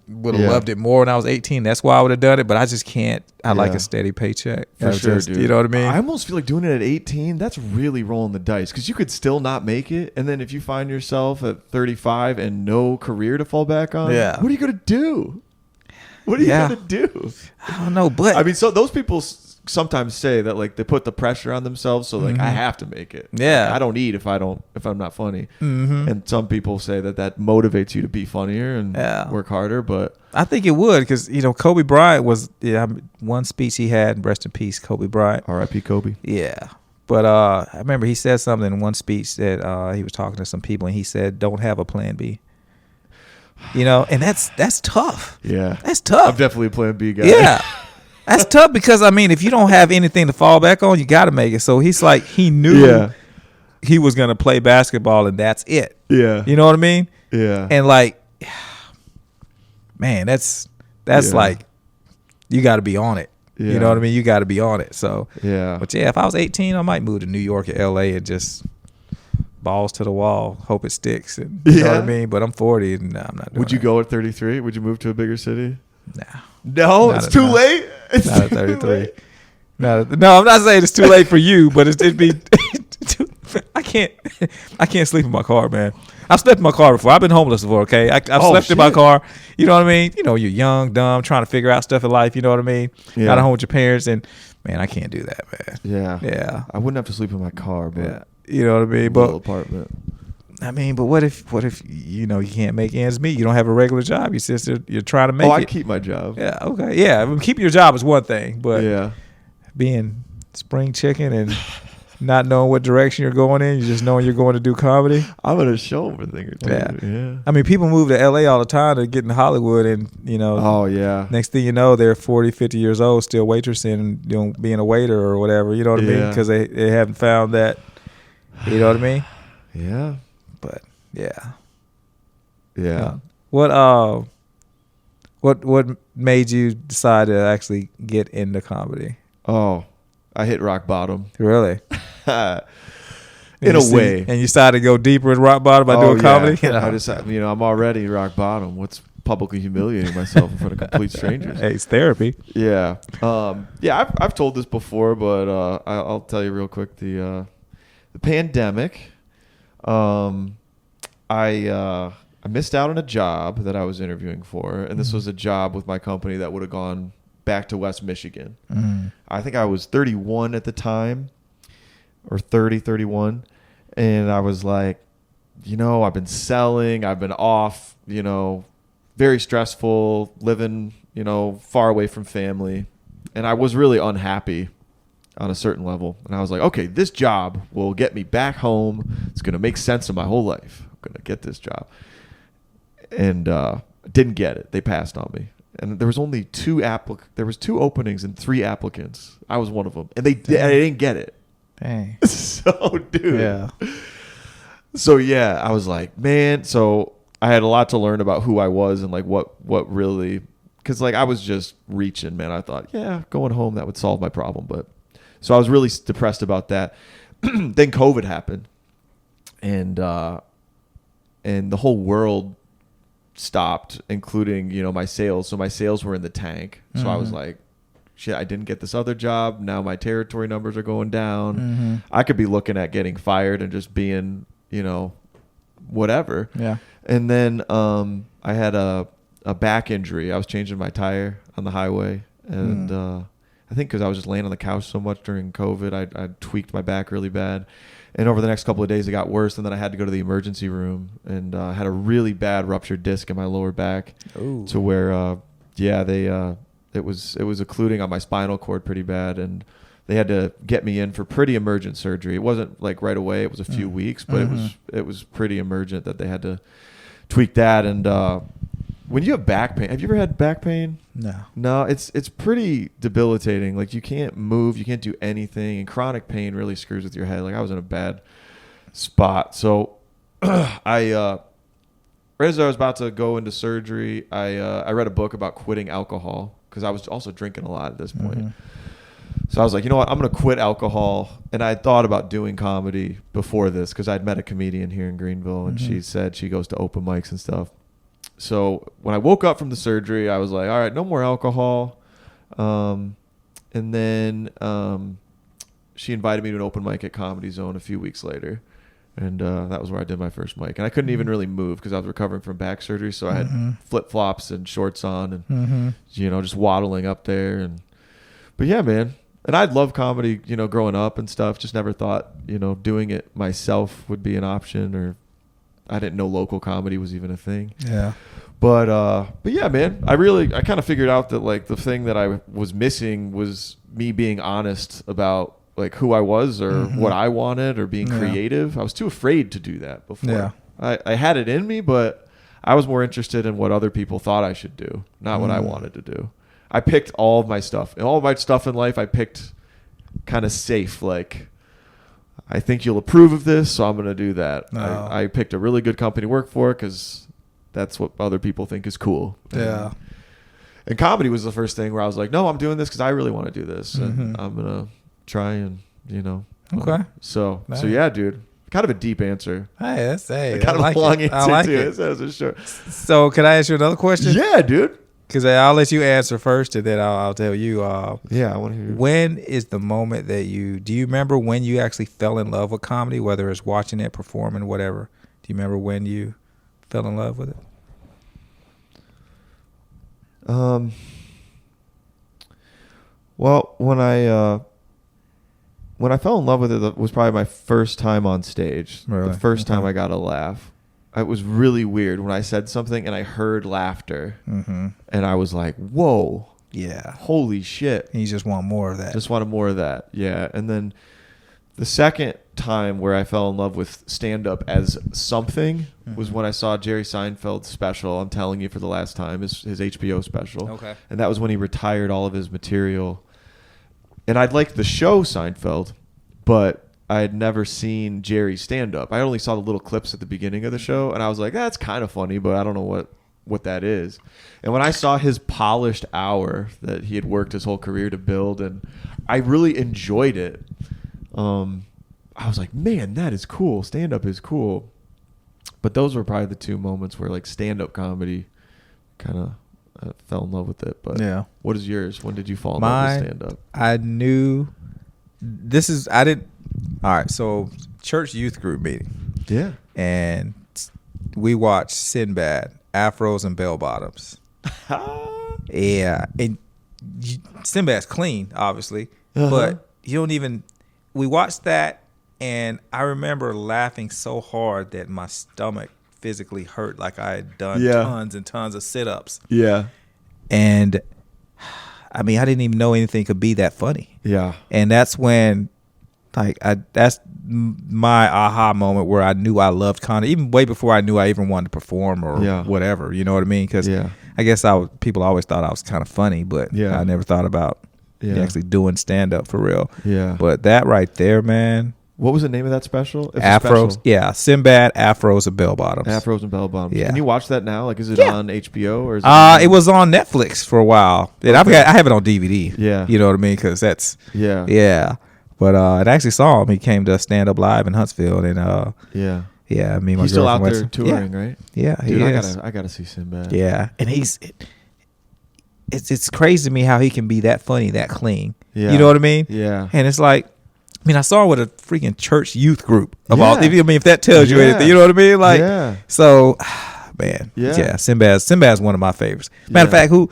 would have loved it more when I was 18. That's why I would have done it. But I just can't. I like a steady paycheck. For sure, dude. You know what I mean? I almost feel like doing it at 18, that's really rolling the dice. Because you could still not make it. And then if you find yourself at 35 and no career to fall back on, what are you going to do? What are you going to do? I don't know. But I mean, so those people sometimes say that like they put the pressure on themselves, so like I have to make it. Yeah, like, I don't eat if I'm not funny. And some people say that motivates you to be funnier and work harder. But I think it would, because Kobe Bryant was one speech he had. Rest in peace, Kobe Bryant. R.I.P. Kobe. Yeah, but I remember he said something in one speech that he was talking to some people, and he said, "Don't have a plan B." And that's tough. Yeah, that's tough. I'm definitely a plan B guy. Yeah. That's tough, because I mean, if you don't have anything to fall back on, you got to make it. So he's like, he knew he was going to play basketball, and that's it. Yeah. You know what I mean? Yeah. And like, man, that's like, you got to be on it. Yeah. You know what I mean? You got to be on it. So, but if I was 18, I might move to New York or LA and just balls to the wall, hope it sticks. And, you know what I mean? But I'm 40, and no, I'm not doing Would you go at 33? Would you move to a bigger city? Nah. No, it's too late. It's not at 33. No, I'm not saying it's too late for you, but it'd be. I can't sleep in my car, man. I've slept in my car before. I've been homeless before. Okay, I've slept in my car. You know what I mean? You're young, dumb, trying to figure out stuff in life. You know what I mean? Yeah. Not at home with your parents, and man, I can't do that, man. Yeah. I wouldn't have to sleep in my car, but you know what I mean? Little apartment. I mean, but what if you can't make ends meet? You don't have a regular job. You're trying to make it. I keep my job. Yeah, okay. Yeah, I mean, keeping your job is one thing, but being spring chicken and not knowing what direction you're going in, you just knowing you're going to do comedy. I'm going to show them a thing or two. Yeah. I mean, people move to LA all the time to get in Hollywood, and next thing you know, they're 40, 50 years old, still waitressing, being a waiter or whatever. You know what I mean? Because they haven't found that. You know what I mean? Yeah. But yeah. What made you decide to actually get into comedy? Oh, I hit rock bottom. Really? In a way. And you started to go deeper in rock bottom by doing comedy? I just, I'm already rock bottom. What's publicly humiliating myself in front of complete strangers? Hey, it's therapy. Yeah. I've told this before, but I'll tell you real quick. The pandemic. I missed out on a job that I was interviewing for, and this was a job with my company that would have gone back to West Michigan. I think I was 31 at the time, or 31, and I was like, I've been selling, I've been off, very stressful, living, far away from family, and I was really unhappy on a certain level. And I was like, okay, this job will get me back home. It's going to make sense of my whole life. I'm going to get this job. And didn't get it. They passed on me. And there was only two openings and 3 applicants. I was one of them. And I didn't get it. Dang. So, dude. Yeah. So, I was like, man. So I had a lot to learn about who I was and like what really, because like I was just reaching, man. I thought, going home, that would solve my problem. But so I was really depressed about that. Then COVID happened, and the whole world stopped, including my sales. So my sales were in the tank. So I was like, shit, I didn't get this other job. Now my territory numbers are going down. I could be looking at getting fired and just being whatever. Yeah. And then I had a back injury. I was changing my tire on the highway, and I think because I was just laying on the couch so much during COVID, I tweaked my back really bad. And over the next couple of days, it got worse. And then I had to go to the emergency room, and had a really bad ruptured disc in my lower back. Ooh. To where, it was occluding on my spinal cord pretty bad. And they had to get me in for pretty emergent surgery. It wasn't like right away. It was a few weeks, but it was pretty emergent that they had to tweak that. And when you have back pain, have you ever had back pain? No, it's pretty debilitating. Like you can't move, you can't do anything, and chronic pain really screws with your head. Like I was in a bad spot. So right as I was about to go into surgery, I read a book about quitting alcohol, because I was also drinking a lot at this point. So I was like, you know what, I'm going to quit alcohol. And I had thought about doing comedy before this, because I'd met a comedian here in Greenville, and she said she goes to open mics and stuff. So when I woke up from the surgery, I was like, all right, no more alcohol. And then she invited me to an open mic at Comedy Zone a few weeks later. And that was where I did my first mic. And I couldn't even really move because I was recovering from back surgery. So I had flip-flops and shorts on and, just waddling up there. But yeah, man. And I'd love comedy, growing up and stuff. Just never thought, doing it myself would be an option, or I didn't know local comedy was even a thing. Yeah. But yeah, man, I kind of figured out that like the thing that I was missing was me being honest about like who I was or what I wanted or being creative. I was too afraid to do that before. Yeah. I had it in me, but I was more interested in what other people thought I should do, not what I wanted to do. I picked all of my stuff. And all of my stuff in life I picked kind of safe. Like, I think you'll approve of this, so I'm going to do that. No. I picked a really good company to work for because that's what other people think is cool. Yeah. And comedy was the first thing where I was like, no, I'm doing this because I really want to do this. And I'm going to try and, Okay. So Nice. So yeah, dude. Kind of a deep answer. Hey, Kind of a long answer, I like too. it. That was a short. So can I ask you another question? Yeah, dude. Because I'll let you answer first, and then I'll tell you. Yeah, I want to hear. When is the moment that do you remember when you actually fell in love with comedy, whether it's watching it, performing, whatever? Do you remember when you fell in love with it? Well, when I fell in love with it was probably my first time on stage. Really? The first time I got a laugh. It was really weird when I said something and I heard laughter. And I was like, whoa. Yeah. Holy shit. And you just want more of that. Just wanted more of that. Yeah. And then the second time where I fell in love with stand-up as something was when I saw Jerry Seinfeld's special, I'm Telling You for the Last Time, his HBO special. Okay. And that was when he retired all of his material. And I'd liked the show Seinfeld, but I had never seen Jerry stand-up. I only saw the little clips at the beginning of the show, and I was like, that's kind of funny, but I don't know what that is. And when I saw his polished hour that he had worked his whole career to build, and I really enjoyed it, I was like, man, that is cool. Stand-up is cool. But those were probably the two moments where like stand-up comedy kind of fell in love with it. But yeah. What is yours? When did you fall in love with stand-up? I knew all right, so church youth group meeting. Yeah. And we watched Sinbad, Afros and Bell Bottoms. Yeah. And Sinbad's clean, obviously. But we watched that, and I remember laughing so hard that my stomach physically hurt, like I had done tons and tons of sit-ups. Yeah. And I mean, I didn't even know anything could be that funny. Yeah. And that's when, that's my aha moment where I knew I loved comedy, even way before I knew I even wanted to perform or whatever. You know what I mean? Because I guess people always thought I was kind of funny, but I never thought about actually doing stand-up for real. Yeah. But that right there, man. What was the name of that special? Afros. Yeah. Sinbad, Afros, and Bell Bottoms. Afros and Bell Bottoms. Yeah. Can you watch that now? Like, is it on HBO or is it? It was on Netflix for a while. And I have it on DVD. Yeah. You know what I mean? Because that's. Yeah. Yeah. But I actually saw him. He came to Stand Up Live in Huntsville. And yeah. Yeah. Me and my He's still out there girlfriend touring, right? Yeah. Dude, he is. I gotta see Sinbad. Yeah. And it's crazy to me how he can be that funny, that clean. Yeah. You know what I mean? Yeah. And it's like, I mean, I saw it with a freaking church youth group of all. If that tells you anything, you know what I mean? Like, so, man, Sinbad's one of my favorites. Matter of fact, who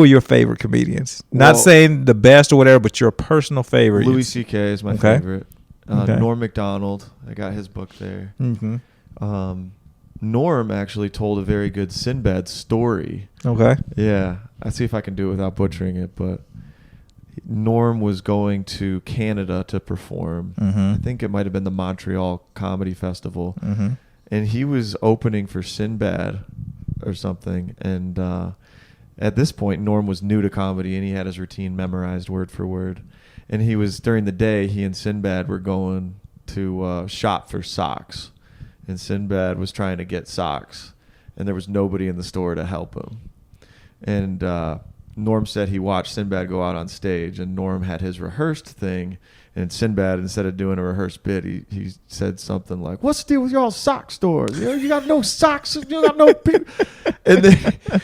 are your favorite comedians? Not saying the best or whatever, but your personal favorite. Louis C.K. is my favorite. Norm Macdonald, I got his book there. Norm actually told a very good Sinbad story. Okay. Yeah, I'll see if I can do it without butchering it, but Norm was going to Canada to perform. I think it might have been the Montreal Comedy Festival. And he was opening for Sinbad or something. And at this point, Norm was new to comedy, and he had his routine memorized word for word. And during the day, he and Sinbad were going to shop for socks. And Sinbad was trying to get socks. And there was nobody in the store to help him. And Norm said he watched Sinbad go out on stage, and Norm had his rehearsed thing. And Sinbad, instead of doing a rehearsed bit, he said something like, "What's the deal with y'all sock stores? You got no socks. You got no people." And then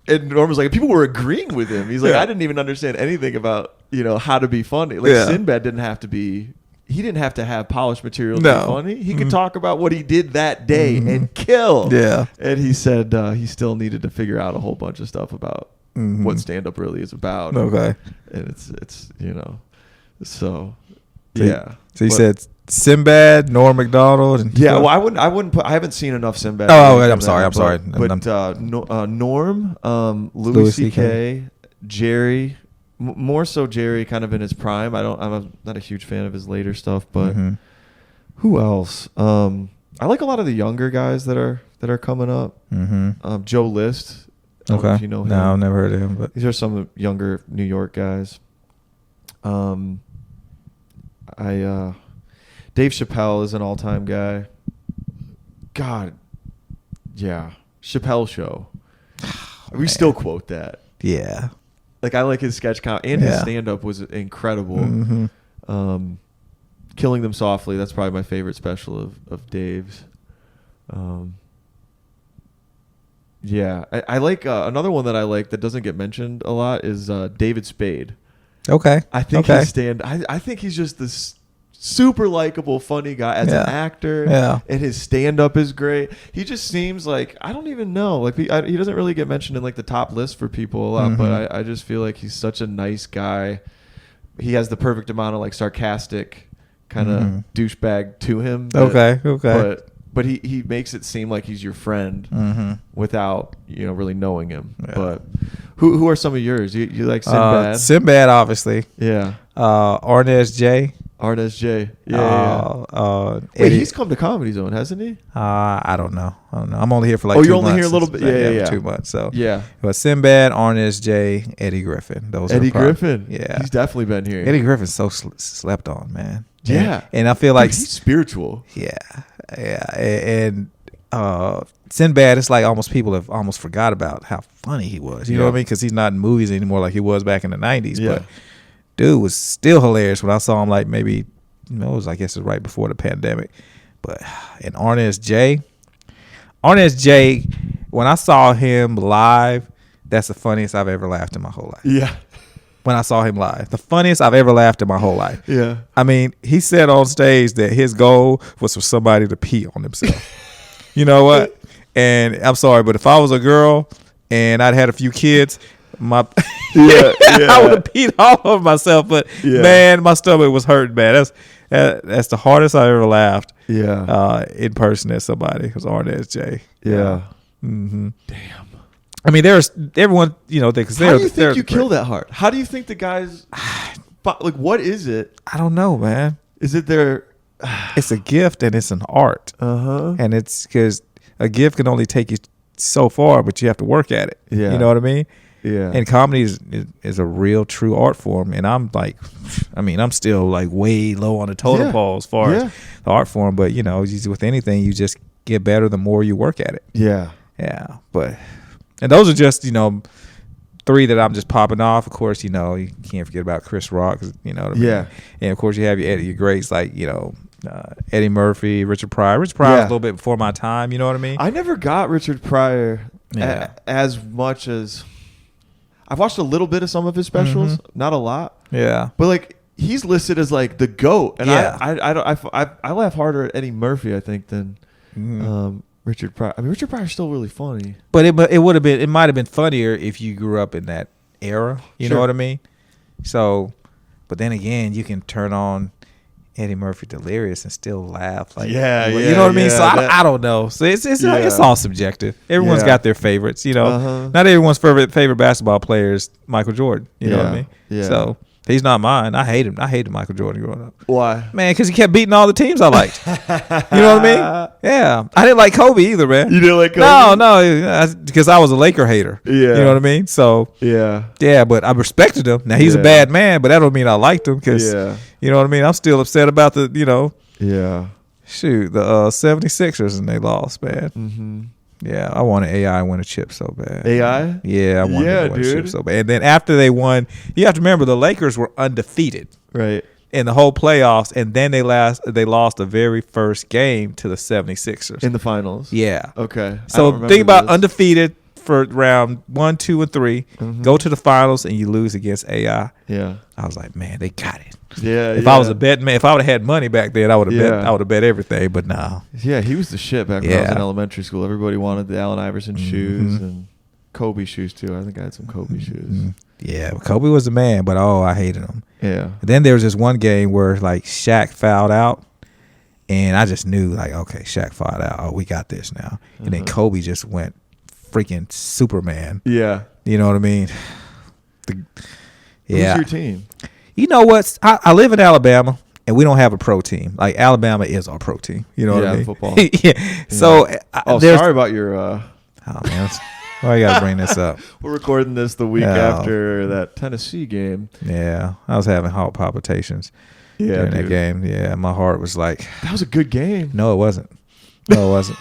and Norm was like, people were agreeing with him. He's like, I didn't even understand anything about how to be funny. Like Sinbad didn't have to be. He didn't have to have polished material to be funny. He could talk about what he did that day and kill. Yeah. And he said he still needed to figure out a whole bunch of stuff about what stand-up really is about. Okay. And it's so yeah. So you said Sinbad, Norm Macdonald, and well, I wouldn't put. I haven't seen enough Sinbad. Oh, I'm sorry. But Norm, Louis C.K., Jerry, more so Jerry, kind of in his prime. I'm not a huge fan of his later stuff, but who else? I like a lot of the younger guys that are coming up. Joe List. I don't know if you know him. No, I've never heard of him. But these are some younger New York guys. Dave Chappelle is an all-time guy. God, yeah, Chappelle Show. We still quote that. Yeah, like I like his sketch comedy and his stand-up was incredible. Killing Them Softly. That's probably my favorite special of Dave's. Yeah, I like another one that I like that doesn't get mentioned a lot is David Spade. Okay. I think I think he's just this super likable, funny guy as an actor. Yeah. And his stand-up is great. He just seems like, I don't even know. Like he doesn't really get mentioned in like the top list for people a lot, but I just feel like he's such a nice guy. He has the perfect amount of like sarcastic kind of douchebag to him. But he makes it seem like he's your friend without really knowing him. Yeah. But who are some of yours? You like Sinbad? Sinbad, obviously. Yeah. Arnez J. Arnez J. Yeah. Wait, he's come to Comedy Zone, hasn't he? I don't know. I'm only here for like 2 months. Oh, you're only here a little bit? Yeah. 2 months. So yeah. But Sinbad, Arnez J, Eddie Griffin. Eddie Griffin. Yeah. He's definitely been here. Eddie Griffin's so slept on, man. Yeah. And I feel like he's spiritual. Yeah. Yeah. And Sinbad, it's like almost people have almost forgot about how funny he was. You know what I mean? Because he's not in movies anymore like he was back in the 90s. Yeah. But dude was still hilarious when I saw him, like maybe, I guess it was right before the pandemic. But and Arnez J, when I saw him live, that's the funniest I've ever laughed in my whole life. Yeah. When I saw him live, the funniest I've ever laughed in my whole life. Yeah. I mean, he said on stage that his goal was for somebody to pee on himself. You know what? And I'm sorry, but if I was a girl and I'd had a few kids, I would have peed all over myself. But man, my stomach was hurting, man. That's the hardest I ever laughed. Yeah. In person at somebody. It was Arnez J. Yeah. Mm-hmm. Damn. I mean, there's everyone, because how do you think you kill that hard? How do you think the guys like? What is it? I don't know, man. Is it their? It's a gift and it's an art. And it's because a gift can only take you so far, but you have to work at it. Yeah. You know what I mean? Yeah. And comedy is a real true art form. And I'm like, I'm still like way low on the totem pole as far as the art form. But with anything, you just get better the more you work at it. Yeah. Yeah. And those are just, 3 that I'm just popping off. Of course, you can't forget about Chris Rock. You know what I mean? Yeah. And of course, you have your greats like, Eddie Murphy, Richard Pryor. Richard Pryor was a little bit before my time. You know what I mean? I never got Richard Pryor as much as I've watched a little bit of some of his specials, not a lot. Yeah. But like he's listed as like the GOAT, and I laugh harder at Eddie Murphy, I think, than Richard Pryor. I mean, Richard Pryor's still really funny. But it might have been funnier if you grew up in that era. You know what I mean? So, but then again, you can turn on Eddie Murphy Delirious and still laugh. Like, you know what I mean? So I don't know. So it's all subjective. Everyone's got their favorites. Not everyone's favorite basketball player is Michael Jordan. You know what I mean? Yeah. So he's not mine. I hate him. I hated Michael Jordan growing up. Why? Man, because he kept beating all the teams I liked. You know what I mean? Yeah. I didn't like Kobe either, man. You didn't like Kobe? No, because I was a Laker hater. Yeah. You know what I mean? So yeah, but I respected him. Now he's a bad man, but that don't mean I liked him because you know what I mean? I'm still upset about the, Yeah. Shoot, the 76ers and they lost, man. Mm-hmm. Yeah, I wanted AI to win a chip so bad. AI? Yeah, I wanted to win a chip so bad. And then after they won, you have to remember the Lakers were undefeated. Right. In the whole playoffs, and then they lost the very first game to the 76ers. In the finals? Yeah. Okay. So think about undefeated for round 1, 2, and 3, go to the finals, and you lose against AI. Yeah. I was like, man, they got it. Yeah. If I was a betting man, if I would have had money back then, I would have bet everything. But no. Yeah, he was the shit back when I was in elementary school. Everybody wanted the Allen Iverson shoes and Kobe shoes too. I think I had some Kobe shoes. Yeah, Kobe was the man, but I hated him. Yeah. And then there was this one game where like Shaq fouled out, and I just knew like, okay, Shaq fouled out. Oh, we got this now. And then Kobe just went freaking Superman. Yeah. You know what I mean? Who's your team? You know what? I live in Alabama, and we don't have a pro team. Like Alabama is our pro team. You know what I mean? Football. Yeah. So sorry about your. Oh man, why you gotta bring this up? We're recording this the week after that Tennessee game. Yeah, I was having heart palpitations during that game. Yeah, my heart was like. That was a good game. No, it wasn't. No, it wasn't.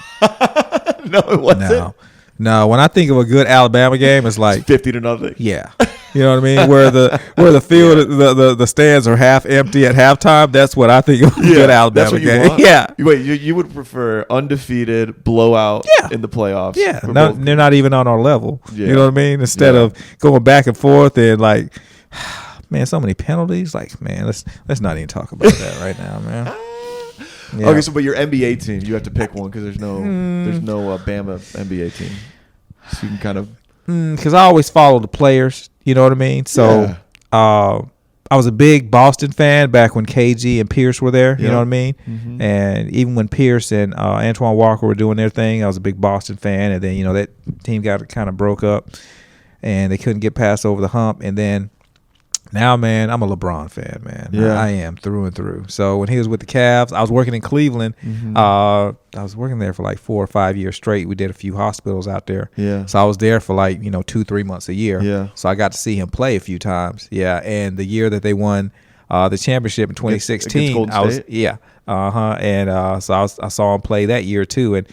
No, it wasn't. No, when I think of a good Alabama game, it's like 50-0. Yeah, you know what I mean. Where the field, the stands are half empty at halftime. That's what I think of a good Alabama game. Want? Yeah. Wait, you would prefer undefeated blowout in the playoffs? Yeah, no, they're not even on our level. Yeah. You know what I mean? Instead of going back and forth and like, man, so many penalties. Like, man, let's not even talk about that right now, man. Yeah. Okay, so but your NBA team, you have to pick one because there's no Bama NBA team, so you can kind of because I always follow the players. You know what I mean? So I was a big Boston fan back when KG and Pierce were there. You know what I mean? Mm-hmm. And even when Pierce and Antoine Walker were doing their thing, I was a big Boston fan. And then that team got kind of broke up, and they couldn't get past over the hump. And then. Now, man, I'm a LeBron fan, man. Yeah. I am through and through. So when he was with the Cavs, I was working in Cleveland. I was working there for like 4 or 5 years straight. We did a few hospitals out there. Yeah. So I was there for like 2-3 months a year. Yeah. So I got to see him play a few times. Yeah. And the year that they won the championship in 2016, Golden State? And so I saw him play that year too, and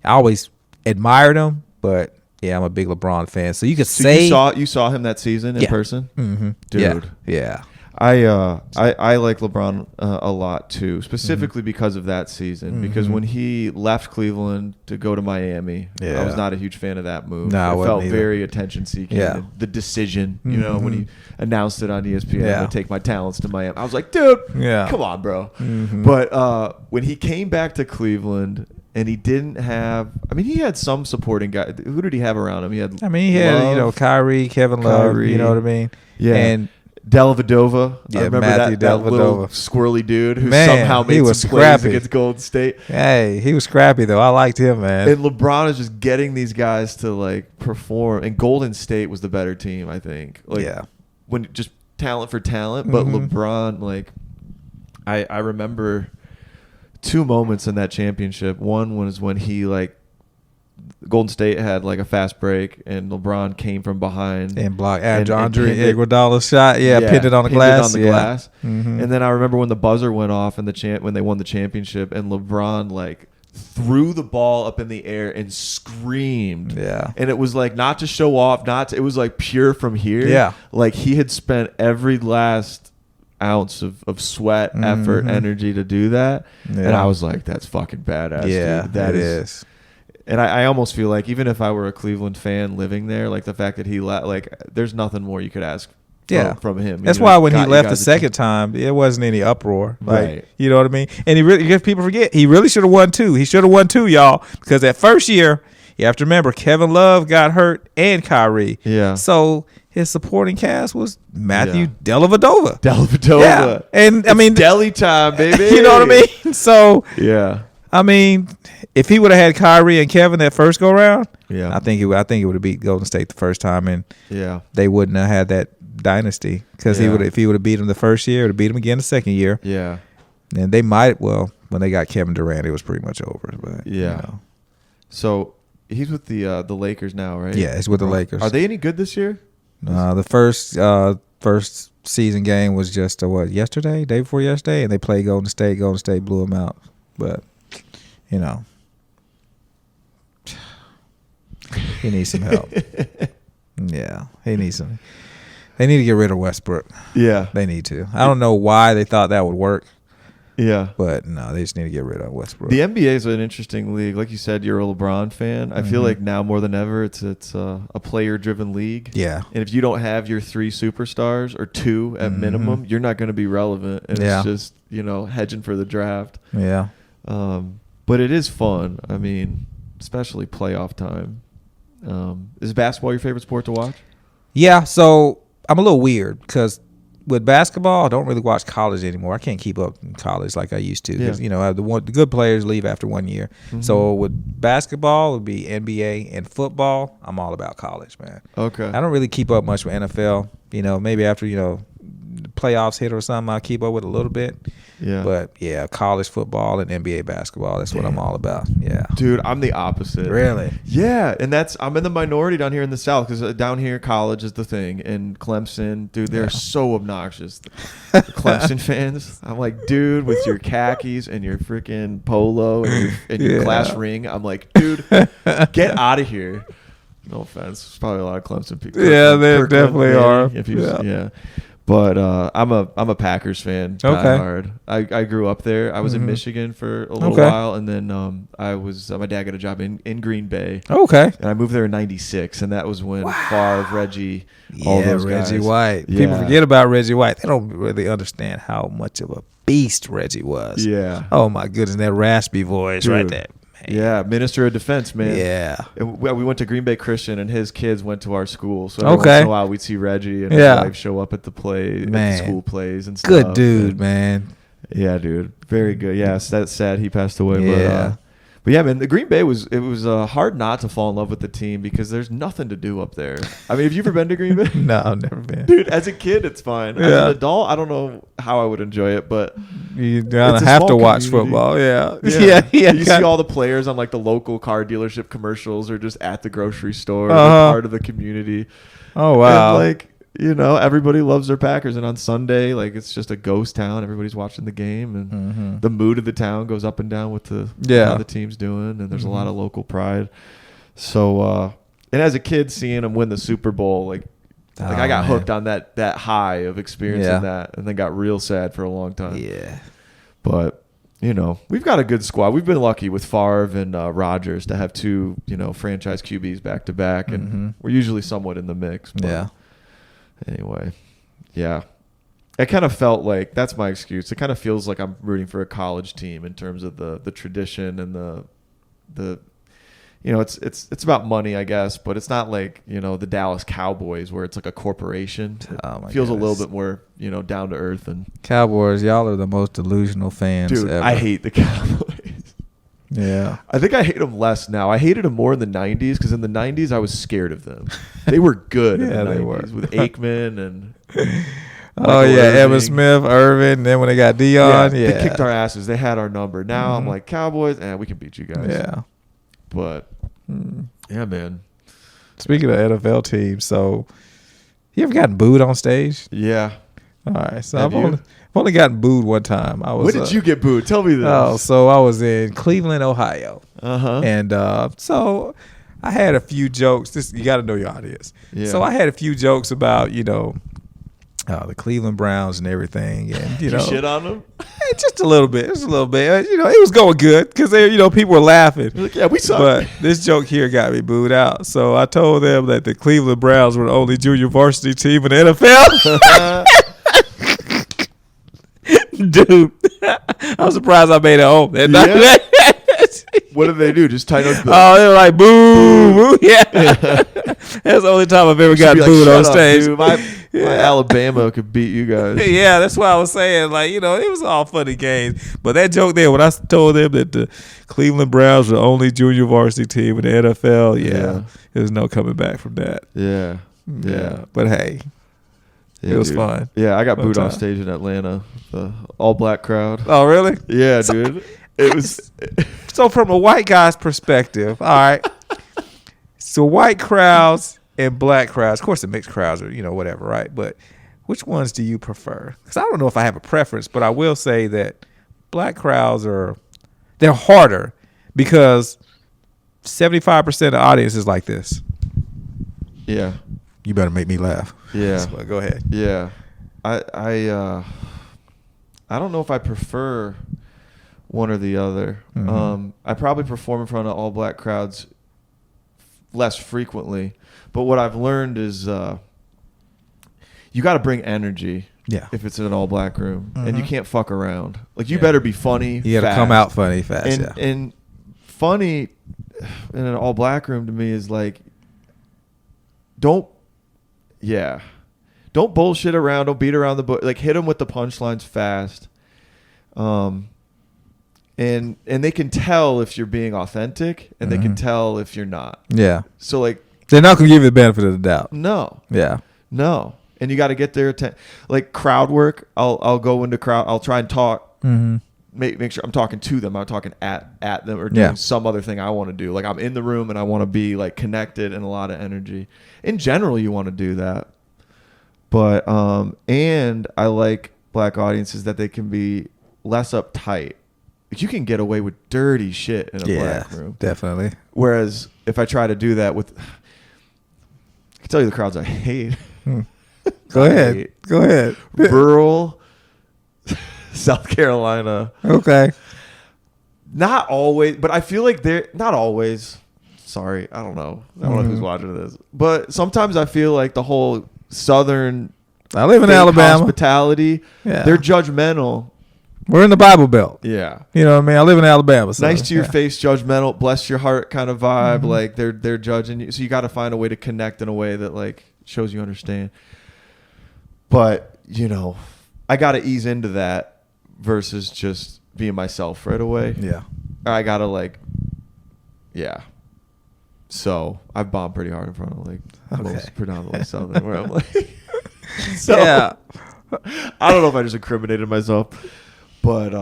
I always admired him, but. Yeah, I'm a big LeBron fan. So you could say you saw him that season in person, dude. Yeah. I like LeBron a lot too, specifically because of that season. Because when he left Cleveland to go to Miami, I was not a huge fan of that move. No, I felt very attention seeking. Yeah. The decision, when he announced it on ESPN, I'm gonna take my talents to Miami. I was like, dude, come on, bro. But when he came back to Cleveland. And he didn't have. I mean, he had some supporting guy. Who did he have around him? He had. Kyrie, Kevin Love. You know what I mean? Yeah. And Dellavedova. Yeah, I remember Matthew that little squirrely dude who somehow made some plays against Golden State. Hey, he was scrappy though. I liked him, man. And LeBron is just getting these guys to like perform. And Golden State was the better team, I think. When just talent for talent, but LeBron, like, I remember. 2 moments in that championship. One was when he Golden State had like a fast break and LeBron came from behind and blocked Andre Iguodala's shot. Pinned it on the glass. And then I remember when the buzzer went off and when they won the championship and LeBron threw the ball up in the air and screamed. Yeah. And it was not to show off, it was pure from here. Yeah. Like he had spent every last ounce of sweat, effort, energy to do that. Yeah. And I was like, that's fucking badass. Yeah, dude. That is. And I almost feel like even if I were a Cleveland fan living there, the fact that he there's nothing more you could ask from him. That's why when he left the second time, it wasn't any uproar. Right. You know what I mean? And people forget, he really should have won 2. He should have won 2, y'all, because that first year, you have to remember, Kevin Love got hurt and Kyrie. Yeah. So his supporting cast was Matthew Dellavedova. Yeah. And I mean, deli time, baby. You know what I mean? So yeah. I mean, if he would have had Kyrie and Kevin that first go round, I think it would have beat Golden State the first time, and they wouldn't have had that dynasty because if he would have beat him the first year, would have beat him again the second year. Yeah. And they might when they got Kevin Durant, it was pretty much over. But So he's with the Lakers now, right? Yeah, he's with the Lakers. Are they any good this year? The first season game was just day before yesterday, and they played Golden State. Golden State blew them out, but He needs some help. Yeah, he needs some. They need to get rid of Westbrook. Yeah. They need to. I don't know why they thought that would work. Yeah. But no, they just need to get rid of Westbrook. The NBA is an interesting league. Like you said, you're a LeBron fan. I feel like now more than ever, it's a player-driven league. Yeah. And if you don't have your 3 superstars or 2 at minimum, you're not going to be relevant. And it's just, hedging for the draft. Yeah. But it is fun. I mean, especially playoff time. Is basketball your favorite sport to watch? Yeah. So I'm a little weird because with basketball, I don't really watch college anymore. I can't keep up in college like I used to because, the good players leave after 1 year. Mm-hmm. So with basketball, it would be NBA, and football, I'm all about college, man. Okay. I don't really keep up much with NFL. Maybe after, the playoffs hit or something, I'll keep up with a little bit. Yeah. But, college football and NBA basketball, that's what I'm all about. Yeah. Dude, I'm the opposite. Really? Yeah. And I'm in the minority down here in the South because down here, college is the thing. And Clemson, dude, they're so obnoxious. The Clemson fans. I'm like, dude, with your khakis and your freaking polo and your class ring. I'm like, dude, get out of here. No offense. There's probably a lot of Clemson people. Yeah, they definitely are. Yeah. But I'm a Packers fan. Okay. Hard. I grew up there. I was in Michigan for a little while, and then I was my dad got a job in Green Bay. Okay. And I moved there in '96, and that was when Favre, Reggie, all those guys. Reggie White. Yeah. People forget about Reggie White. They don't really understand how much of a beast Reggie was. Yeah. Oh my goodness, that raspy voice right there. Yeah, Minister of Defense, man. Yeah. And we went to Green Bay Christian, and his kids went to our school. So every once in a while, we'd see Reggie and his wife show up at the play, at the school plays and stuff. Good dude, man. Yeah, dude. Very good. Yeah, that's sad he passed away. Yeah. But yeah, man, the Green Bay was hard not to fall in love with the team because there's nothing to do up there. I mean, have you ever been to Green Bay? No, I've never been. Dude, as a kid, it's fine. As an adult, I don't know how I would enjoy it, but you don't have to watch football. Yeah. You see all the players on like the local car dealership commercials or just at the grocery store. They're part of the community. Oh, wow. And everybody loves their Packers. And on Sunday, like, it's just a ghost town. Everybody's watching the game. And the mood of the town goes up and down with how the team's doing. And there's a lot of local pride. So, and as a kid, seeing them win the Super Bowl, I got hooked on that high of experiencing that. And then got real sad for a long time. Yeah. But, we've got a good squad. We've been lucky with Favre and Rodgers to have 2, franchise QBs back to back. And we're usually somewhat in the mix. But, yeah. Anyway, yeah, it kind of felt like that's my excuse. It kind of feels like I'm rooting for a college team in terms of the tradition and the it's about money, I guess, but it's not like the Dallas Cowboys where it's like a corporation. It feels a little bit more down to earth. And Cowboys, y'all are the most delusional fans ever. I hate the Cowboys. Yeah. I think I hate them less now. I hated them more in the 90s because in the 90s I was scared of them. They were good in the 90s with Aikman and Emmitt Smith, Irvin, and then when they got Dion, they kicked our asses. They had our number. Now I'm like, Cowboys, we can beat you guys. Yeah. But, yeah, man. Speaking of NFL teams, so you ever gotten booed on stage? Yeah. All right. So I've only gotten booed one time. When did you get booed? Tell me this. Oh, so I was in Cleveland, Ohio. Uh-huh. And so I had a few jokes. You got to know your audience. Yeah. So I had a few jokes about, the Cleveland Browns and everything. And, you shit on them? Just a little bit. It was going good because, people were laughing. Like, yeah, we suck. But this joke here got me booed out. So I told them that the Cleveland Browns were the only junior varsity team in the NFL. Dude, I'm surprised I made it home that night. What did they do? Just tighten up the... Oh, they were like, boo, boo. Yeah. That's the only time I've ever gotten booed on stage. Dude, my Alabama could beat you guys. Yeah, that's why I was saying, it was all funny games. But that joke there, when I told them that the Cleveland Browns were the only junior varsity team in the NFL, there's no coming back from that. Yeah. Yeah. But hey. Yeah, it was fun. Yeah, I got booed on stage in Atlanta. The all-black crowd. Oh, really? Yeah, dude. It was... So from a white guy's perspective, all right, so white crowds and black crowds, of course the mixed crowds are, whatever, right? But which ones do you prefer? Because I don't know if I have a preference, but I will say that black crowds they're harder because 75% of the audience is like this. Yeah. You better make me laugh. Yeah. So, go ahead. Yeah. I don't know if I prefer one or the other. Mm-hmm. I probably perform in front of all black crowds less frequently, but what I've learned is you got to bring energy. Yeah. If it's in an all black room, Mm-hmm. and you can't fuck around. Like you better be funny. You got to come out funny fast. And funny in an all black room to me is like, don't bullshit around. Don't beat around the bush. Like hit them with the punchlines fast. And they can tell if you're being authentic, and they can tell if you're not. Yeah. So like they're not gonna give you the benefit of the doubt. No. Yeah. No. And you got to get their attention. Like crowd work, I'll go into crowd. I'll try and talk. Mm-hmm. Make sure I'm talking to them. I'm talking at them or doing some other thing I want to do. Like I'm in the room and I want to be like connected and a lot of energy. In general, you want to do that. But and I like black audiences that they can be less uptight. Like you can get away with dirty shit in a black room. Definitely. Whereas if I try to do that with, I can tell you the crowds I hate. Go ahead. Rural South Carolina. Okay. Not always, but I feel like they're not always. Sorry, I don't know. I don't know who's watching this, but sometimes I feel like the whole Southern. I live in Alabama. Hospitality. Yeah. They're judgmental. We're in the Bible Belt. Yeah. You know what I mean? I live in Alabama. So, nice to your face, judgmental, bless your heart kind of vibe. Like they're judging you. So you got to find a way to connect in a way that like shows you understand. But, you know, I got to ease into that versus just being myself right away. Yeah. I got to So I've bombed pretty hard in front of like most predominantly Southern where I'm like, I don't know if I just incriminated myself, but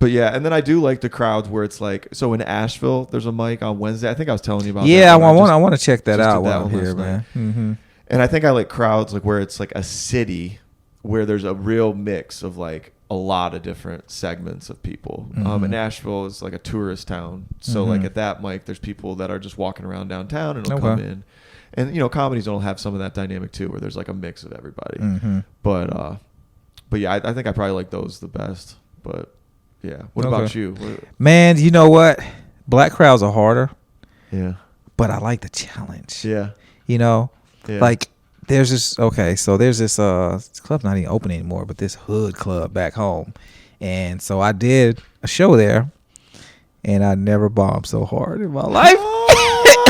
yeah. And then I do like the crowds where it's like, so in Asheville, there's a mic on Wednesday. I think I was telling you about that. Yeah, I want to check that out while I'm here, man. Mm-hmm. And I think I like crowds like where it's like a city where there's a real mix of like a lot of different segments of people. And Nashville is like a tourist town. So like at that mic, there's people that are just walking around downtown and it'll come in. And, you know, comedy zone will have some of that dynamic too, where there's like a mix of everybody. But yeah, I think I probably like those the best. But yeah. What about you? Man, you know what? Black crowds are harder. Yeah. But I like the challenge. Yeah. You know? Yeah. Like there's this club's not even open anymore, but this hood club back home. And so I did a show there and I never bombed so hard in my life.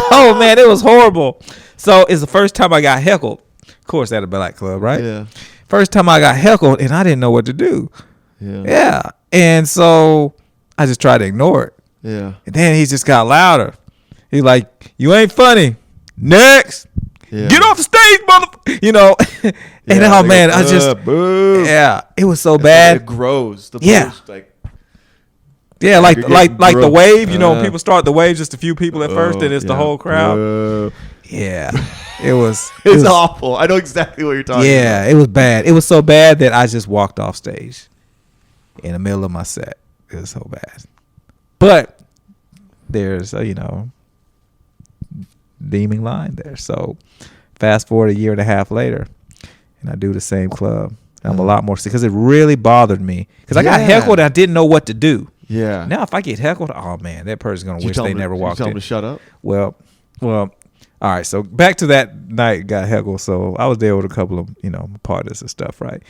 Oh man, it was horrible. So it's the first time I got heckled. Of course at a black club, right? Yeah. First time I got heckled and I didn't know what to do. Yeah. And so I just tried to ignore it. Yeah. And then he just got louder. He's like, "You ain't funny. Next." Yeah. Get off the stage, motherfucker. You know, and oh man, I just it was so bad. It grows. The post, like the wave. You know, when people start the wave, just a few people at first, and it's the whole crowd. Yeah, it was. It was awful. I know exactly what you're talking about. Yeah, it was bad. It was so bad that I just walked off stage in the middle of my set. It was so bad. But there's deeming line there. So fast forward a year and a half later and I do the same club. I'm a lot more sick because it really bothered me because I got heckled and I didn't know what to do. Yeah. Now if I get heckled, oh man, that person's gonna wish they never walked in. Tell them to shut up. Well, all right. So back to that night, got heckled. So I was there with a couple of partners and stuff, right?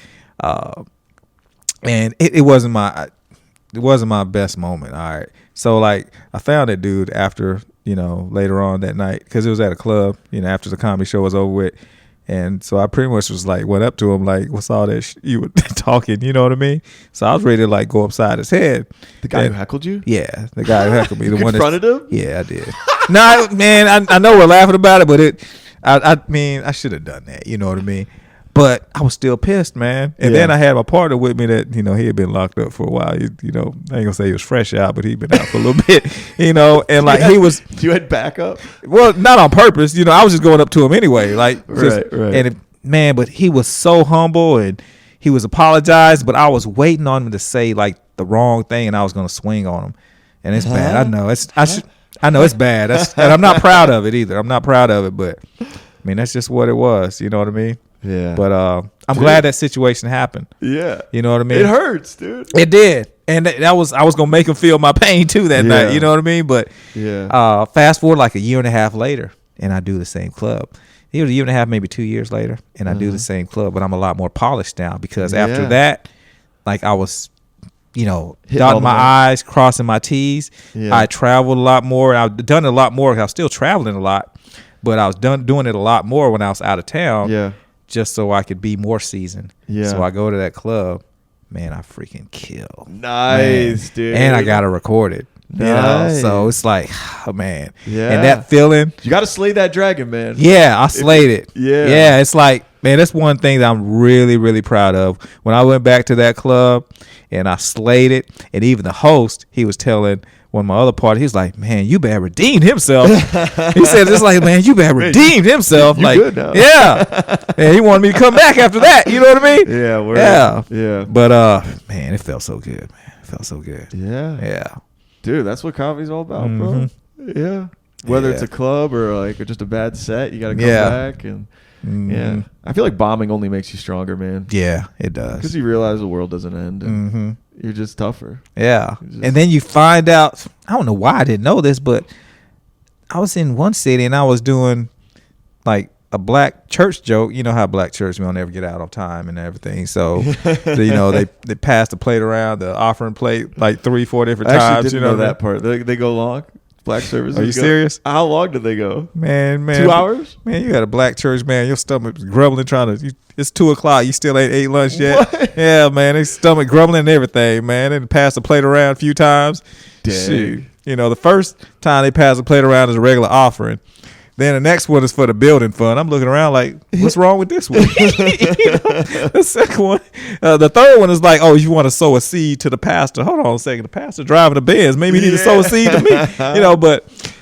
And it wasn't my best moment. All right. So like I found that dude after later on that night because it was at a club. After the comedy show was over with. And so I pretty much was like, went up to him like, what's all that you were talking? You know what I mean? So I was ready to like go upside his head. The guy who heckled you? Yeah, the guy who heckled me. You confronted him? Yeah, I did. No, man, I know we're laughing about it, but I mean, I should have done that. You know what I mean? But I was still pissed, man. And then I had my partner with me that, he had been locked up for a while. I ain't gonna say he was fresh out, but he'd been out for a little bit, and like he was. You had backup? Well, not on purpose. I was just going up to him anyway. Like, right. And but he was so humble and he was apologized, but I was waiting on him to say like the wrong thing and I was gonna swing on him. And it's bad. I know. I know it's bad. And I'm not proud of it either. I'm not proud of it, but I mean, that's just what it was. You know what I mean? Yeah. But I'm glad that situation happened. Yeah. You know what I mean? It hurts, dude. It did. And I was gonna make him feel my pain too that night. You know what I mean? But fast forward like a year and a half later, and I do the same club. It was a year and a half, maybe 2 years later, and I do the same club, but I'm a lot more polished now because after that, like I was, dotting my I's, crossing my T's. Yeah. I traveled a lot more. I've done it a lot more. I was still traveling a lot, but I was doing it a lot more when I was out of town. Yeah. Just so I could be more seasoned. Yeah. So I go to that club, man, I freaking kill. Nice, dude. And I got to record it. Nice. So it's like, oh man. Yeah. And that feeling. You got to slay that dragon, man. Yeah, I slayed it. Yeah. Yeah, it's like, man, that's one thing that I'm really, really proud of. When I went back to that club and I slayed it, and even the host, he was telling one of my other parties, he's like, man, you better redeemed himself. He said, it's like, man, you better redeemed himself. You like, good now. Yeah. And he wanted me to come back after that. You know what I mean? Yeah. Yeah. But, man, it felt so good, man. It felt so good. Yeah. Yeah. Dude, that's what comedy's all about, bro. Yeah. Whether it's a club or just a bad set, you got to come back. And yeah. I feel like bombing only makes you stronger, man. Yeah, it does. Because you realize the world doesn't end. And you're just tougher. Yeah. And then you find out, I don't know why I didn't know this, but I was in one city and I was doing like a black church joke. You know how black church, we don't ever get out on time and everything. So, they pass the plate around, the offering plate, like 3-4 different times. I actually didn't know that part. They go long? Black services. Are you serious? How long did they go? Man. 2 hours? Man, you got a black church, man. Your stomach's grumbling it's 2:00. You still ain't ate lunch yet. What? Yeah, man. Their stomach grumbling and everything, man. And pass the plate around a few times. Dang. Shoot. The first time they pass the plate around is a regular offering. Then the next one is for the building fund. I'm looking around like, what's wrong with this one? The second one, the third one is like, oh, you want to sow a seed to the pastor. Hold on a second. The pastor driving the Benz. Maybe you need to sow a seed to me. But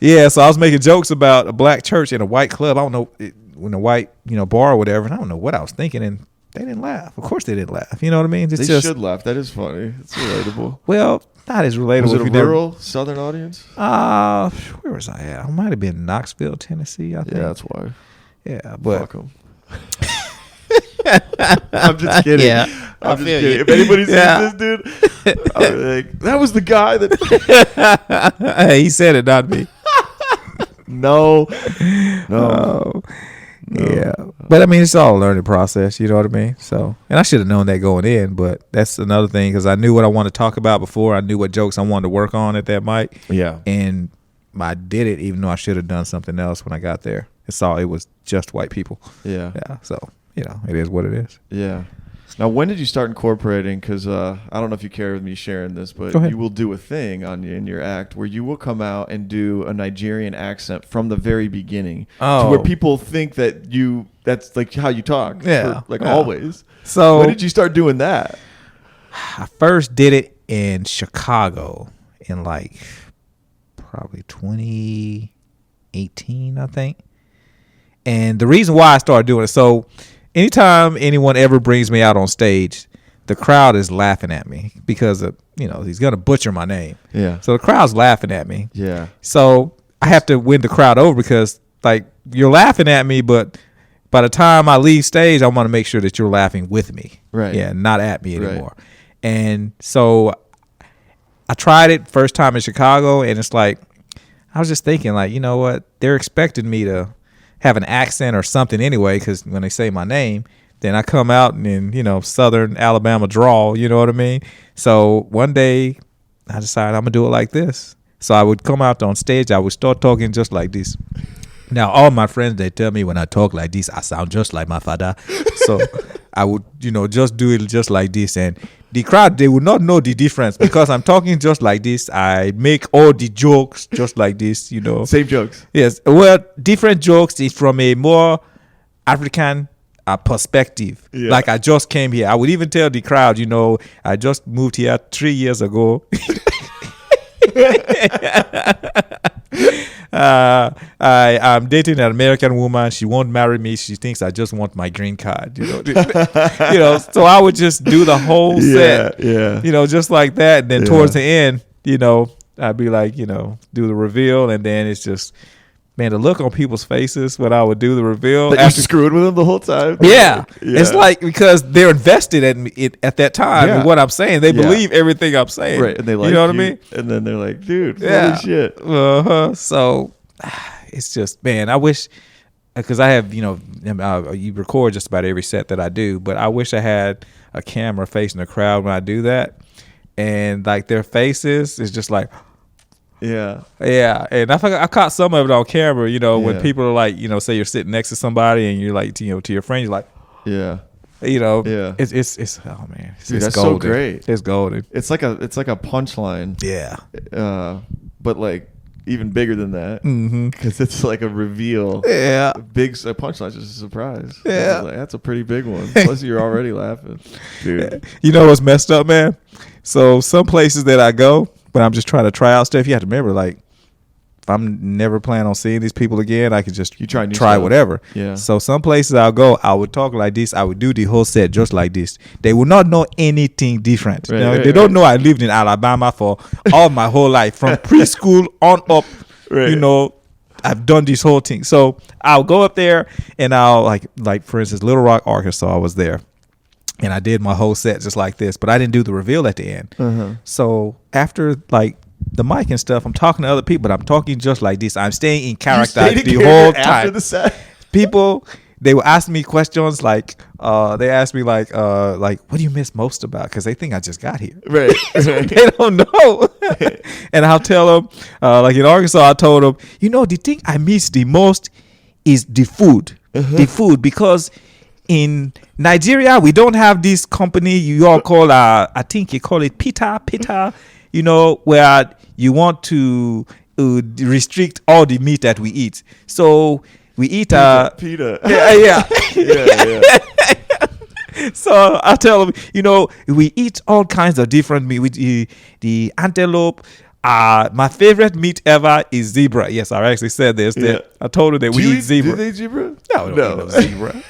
yeah, so I was making jokes about a black church and a white club. I don't know, when a white, bar or whatever. And I don't know what I was thinking. And they didn't laugh. Of course they didn't laugh. You know what I mean? They should laugh. That is funny. It's relatable. Well, not as relatable. Was it a rural southern audience? Where was I at? I might have been in Knoxville, Tennessee, I think. Yeah, that's why. Yeah, but fuck 'em. I'm just kidding. Yeah, I'm just kidding. If anybody sees this dude, I'll be like, that was the guy that. Hey, he said it, not me. No. Yeah, but I mean, it's all a learning process. You know what I mean? So, and I should have known that going in, but that's another thing because I knew what I wanted to talk about before. I knew what jokes I wanted to work on at that mic. Yeah, and I did it, even though I should have done something else when I got there. It was just white people. Yeah. So it is what it is. Yeah. Now, when did you start incorporating? Because I don't know if you care with me sharing this, but you will do a thing in your act where you will come out and do a Nigerian accent from the very beginning, to where people think that's like how you talk. Always. So when did you start doing that? I first did it in Chicago in like probably 2018, I think. And the reason why I started doing it, so anytime anyone ever brings me out on stage, the crowd is laughing at me because he's gonna butcher my name. Yeah. So the crowd's laughing at me. Yeah. So I have to win the crowd over because like you're laughing at me, but by the time I leave stage, I want to make sure that you're laughing with me. Right. Yeah, not at me anymore. Right. And so I tried it first time in Chicago, and it's like I was just thinking like, you know what? They're expecting me to have an accent or something anyway, because when they say my name, then I come out in, Southern Alabama drawl, you know what I mean? So one day I decided I'm going to do it like this. So I would come out on stage, I would start talking just like this. Now, all my friends, they tell me when I talk like this, I sound just like my father. So I would, just do it just like this. And the crowd, they would not know the difference because I'm talking just like this. I make all the jokes just like this, Same jokes. Yes. Well, different jokes is from a more African perspective. Yeah. Like I just came here. I would even tell the crowd, I just moved here 3 years ago. I'm dating an American woman. She won't marry me. She thinks I just want my green card. So I would just do the whole set. Yeah. Just like that. And then towards the end, I'd be like, do the reveal, and then it's just, man, the look on people's faces when I would do the reveal. But after screwing with them the whole time. Yeah. It's like, because they're invested at that time in what I'm saying. They believe everything I'm saying. Right. And they like, you know what I mean? And then they're like, dude, holy shit. So it's just, man, I wish, because I have, you record just about every set that I do, but I wish I had a camera facing the crowd when I do that. And like their faces is just like, yeah. And I caught some of it on camera, when people are like, say you're sitting next to somebody and you're like, to your friend, you're like, it's oh man, dude, it's that's golden. So great. It's golden. It's like a punchline. Yeah. But like even bigger than that, because it's like a reveal. Yeah. A punchline, just a surprise. Yeah. Like, that's a pretty big one. Plus you're already laughing, dude. You know what's messed up, man? So some places that I go, but I'm just trying to try out stuff. You have to remember, like, if I'm never planning on seeing these people again, I could just try whatever. Yeah. So some places I'll go, I would talk like this. I would do the whole set just like this. They will not know anything different. They don't know I lived in Alabama for all my whole life, from preschool on up. Right. I've done this whole thing. So I'll go up there and I'll like for instance, Little Rock, Arkansas, I was there. And I did my whole set just like this, but I didn't do the reveal at the end. Uh-huh. So after like the mic and stuff, I'm talking to other people, but I'm talking just like this. I'm staying in character the whole time. After the set? People, they will ask me questions like, they ask me like, what do you miss most about? Because they think I just got here. Right. They don't know. And I'll tell them, like in Arkansas, I told them, the thing I miss the most is the food. Uh-huh. The food, because in Nigeria, we don't have this company you all call, I think you call it pita, where you want to restrict all the meat that we eat. So we eat pita. Yeah. So I tell them, we eat all kinds of different meat. The antelope. My favorite meat ever is zebra. Yes, I actually said this. I told her that we eat zebra. Do they eat zebra? No, we don't eat zebra.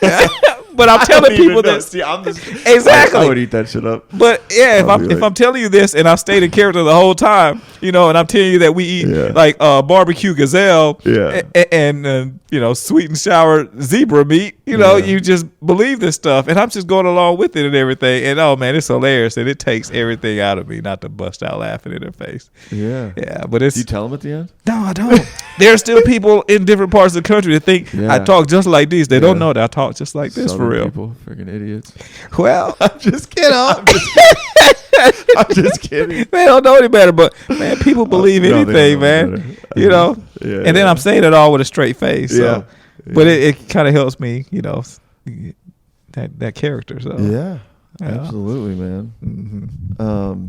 But I'm telling people this. See, exactly. I would eat that shit up. But yeah, if I'm telling you this and I stayed in character the whole time, and I'm telling you that we eat like barbecue gazelle and sweet and sour zebra meat, you just believe this stuff, and I'm just going along with it and everything. And oh man, it's hilarious, and it takes everything out of me not to bust out laughing in their face. Yeah. But it's. Do you tell them at the end? No, I don't. There are still people in different parts of the country that think I talk just like this. They don't know that I talk just like this. For real. People, freaking idiots. Well, I'm just kidding. I'm just kidding. They don't know any better, but man, people believe anything, man. And then I'm saying it all with a straight face. So. But it kind of helps me, that character. So absolutely, man. Mm-hmm.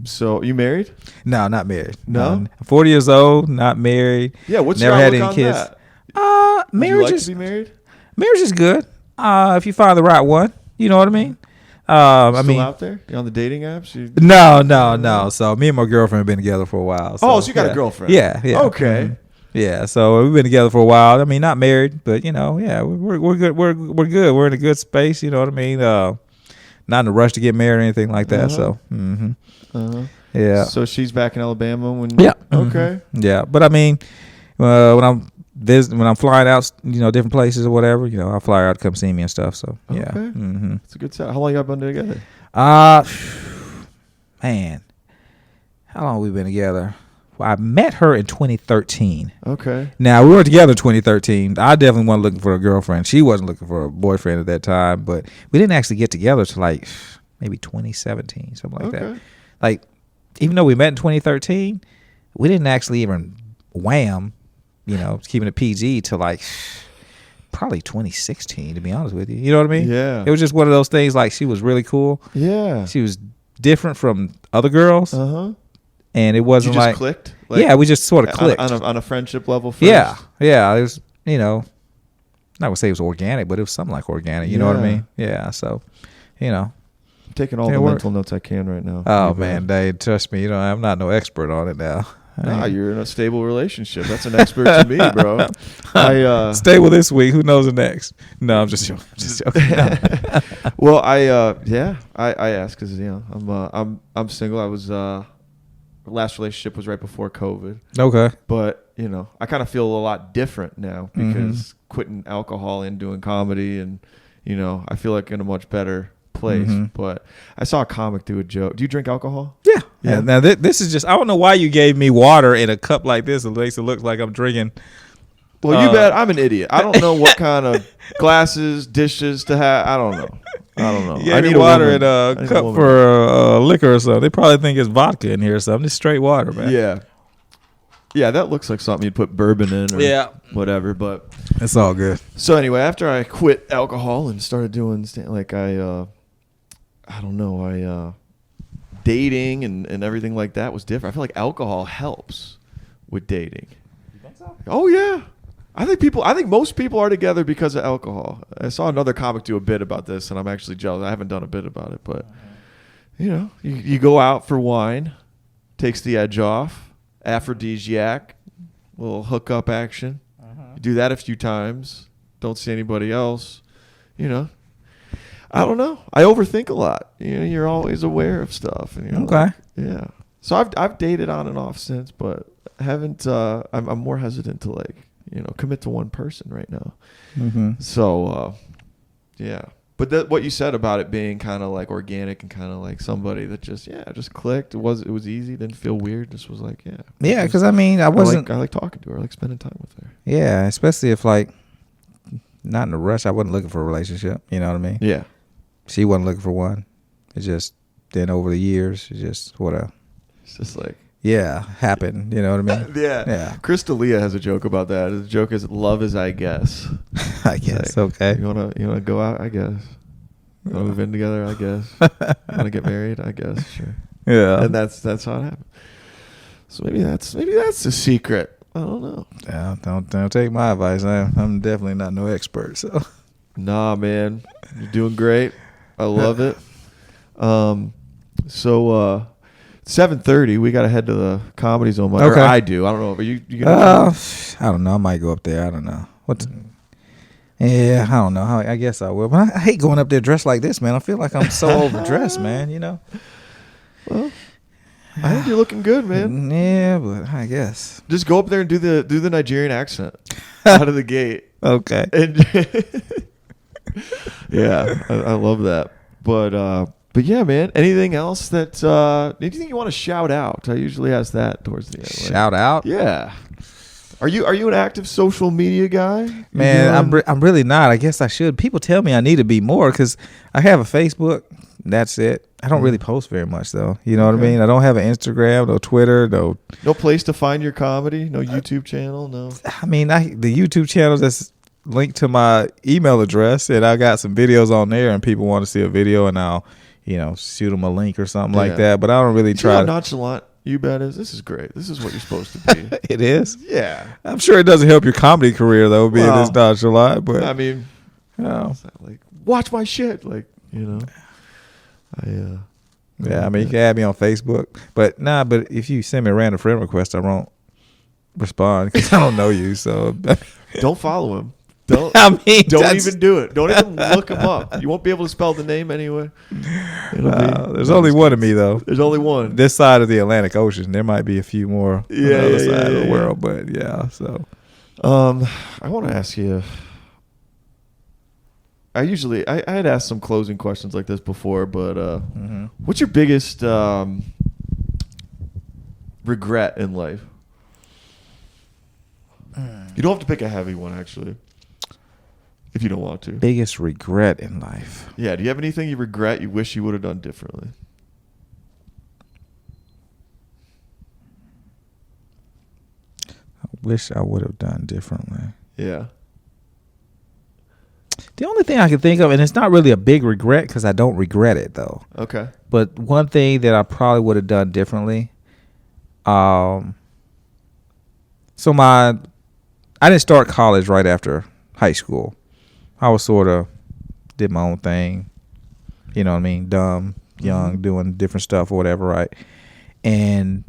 So you married? No, not married. No, I'm 40 years old, not married. Yeah, what's never your had outlook any on kids. That? Marriage Would you like is to be married? Marriage is good. If you find the right one, you know what I mean. Still out there? You on the dating apps? No. So me and my girlfriend have been together for a while. So, so you got a girlfriend? Yeah. Okay. Mm-hmm. Yeah. So we've been together for a while. I mean, not married, but we're good. We're good. We're in a good space. You know what I mean. Not in a rush to get married or anything like that. So. Mm-hmm. Yeah. So she's back in Alabama when. Yeah. Okay. Mm-hmm. Yeah, but I mean, when I'm flying out, different places or whatever, I'll fly her out to come see me and stuff. So yeah, okay. It's a good set. How long y'all been together? Man, how long have we been together? Well, I met her in 2013. Okay. Now we were together in 2013. I definitely wasn't looking for a girlfriend. She wasn't looking for a boyfriend at that time, but we didn't actually get together till like maybe 2017, something like that. Like, even though we met in 2013, we didn't actually even wham. Keeping it PG to like probably 2016, to be honest with you. You know what I mean? Yeah. It was just one of those things, like she was really cool. Yeah. She was different from other girls. Uh-huh. And it wasn't you just like. Clicked? Yeah, we just sort of clicked. On a friendship level first? Yeah. It was, I would say it was organic, but it was something like organic. You know what I mean? Yeah. So, I'm taking all the mental notes I can right now. Oh, man. Dave, trust me. I'm not no expert on it now. Nah, you're in a stable relationship. That's an expert to me, bro. Stable this week. Who knows the next? No, I'm just joking. Well, I asked because I'm single. I was last relationship was right before COVID. Okay. But, you know, I kind of feel a lot different now because quitting alcohol and doing comedy and, you know, I feel like in a much better place. But I saw a comic do a joke. Do you drink alcohol? Yeah. Yeah. Now this is just, I don't know why you gave me water in a cup like this. It makes it look like I'm drinking. Well, you bet. I'm an idiot. I don't know what kind of glasses, dishes to have. I don't know. Yeah, I need water in a cup for liquor or something. They probably think it's vodka in here or something. It's straight water, man. Yeah. Yeah, that looks like something you'd put bourbon in or whatever, but it's all good. So anyway, after I quit alcohol and started doing dating and everything like that was different. I feel like alcohol helps with dating. You think so? Oh yeah. I think most people are together because of alcohol. I saw another comic do a bit about this, and I'm actually jealous. I haven't done a bit about it, but you know, you go out for wine, takes the edge off, aphrodisiac, little hookup action. You do that a few times, don't see anybody else, you know. I don't know. I overthink a lot. You know, you're always aware of stuff. And, you know, okay. Yeah. So I've dated on and off since, but haven't. I'm more hesitant to commit to one person right now. So, yeah. But what you said about it being kind of like organic and kind of like somebody that just clicked. It was easy. Didn't feel weird. Just was like, yeah. Yeah, because I mean, I like talking to her. I like spending time with her. Yeah, especially if like not in a rush. I wasn't looking for a relationship. You know what I mean? Yeah. She wasn't looking for one. It just then over the years, it just whatever. It's just like. Yeah, happened. You know what I mean? Yeah. Chris D'Elia has a joke about that. His joke is love is I guess. I guess. Like, okay. You wanna go out? I guess. You wanna move in together? I guess. You wanna get married? I guess. Sure. Yeah. And that's how it happened. So maybe that's the secret. I don't know. Yeah, don't take my advice. I'm definitely not no expert. So. Nah, man, you're doing great. I love it. 7:30, we got to head to the Comedy Zone. Okay. Or I do. I don't know. Are you gonna I don't know. I might go up there. I don't know. Yeah, I don't know. I guess I will. But I hate going up there dressed like this, man. I feel like I'm so overdressed, man, you know? Well, I think you're looking good, man. Yeah, but I guess. Just go up there and do the Nigerian accent out of the gate. Okay. And yeah, I love that. But yeah, man. Anything else anything you want to shout out? I usually ask that towards the end. Shout out? Yeah. Are you an active social media guy? Man, I'm really not. I guess I should. People tell me I need to be more because I have a Facebook. That's it. I don't really post very much though. You know what I mean? I don't have an Instagram, no Twitter, no place to find your comedy, no YouTube channel, no. I mean, the YouTube channel that's linked to my email address, and I got some videos on there, and people want to see a video, and I'll shoot them a link or something like that. But I don't really try. How nonchalant Ubad is. This is great. This is what you're supposed to be. It is. Yeah. I'm sure it doesn't help your comedy career though, being this nonchalant. But I mean, like watch my shit, like yeah. I mean, you can add me on Facebook, but if you send me a random friend request, I won't respond because I don't know you. So don't follow him. Don't even do it. Don't even look him up. You won't be able to spell the name anyway. There's only one of me though. There's only one. This side of the Atlantic Ocean. There might be a few more on the other side of the world, but yeah. So, I want to ask you. I had asked some closing questions like this before, but what's your biggest regret in life? You don't have to pick a heavy one, actually, if you don't want to. Biggest regret in life. Yeah. Do you have anything you regret you wish you would have done differently? I wish I would have done differently. Yeah. The only thing I can think of, and it's not really a big regret because I don't regret it though. Okay. But one thing that I probably would have done differently. I didn't start college right after high school. I was sort of did my own thing. You know what I mean? Dumb, young, doing different stuff or whatever, right? And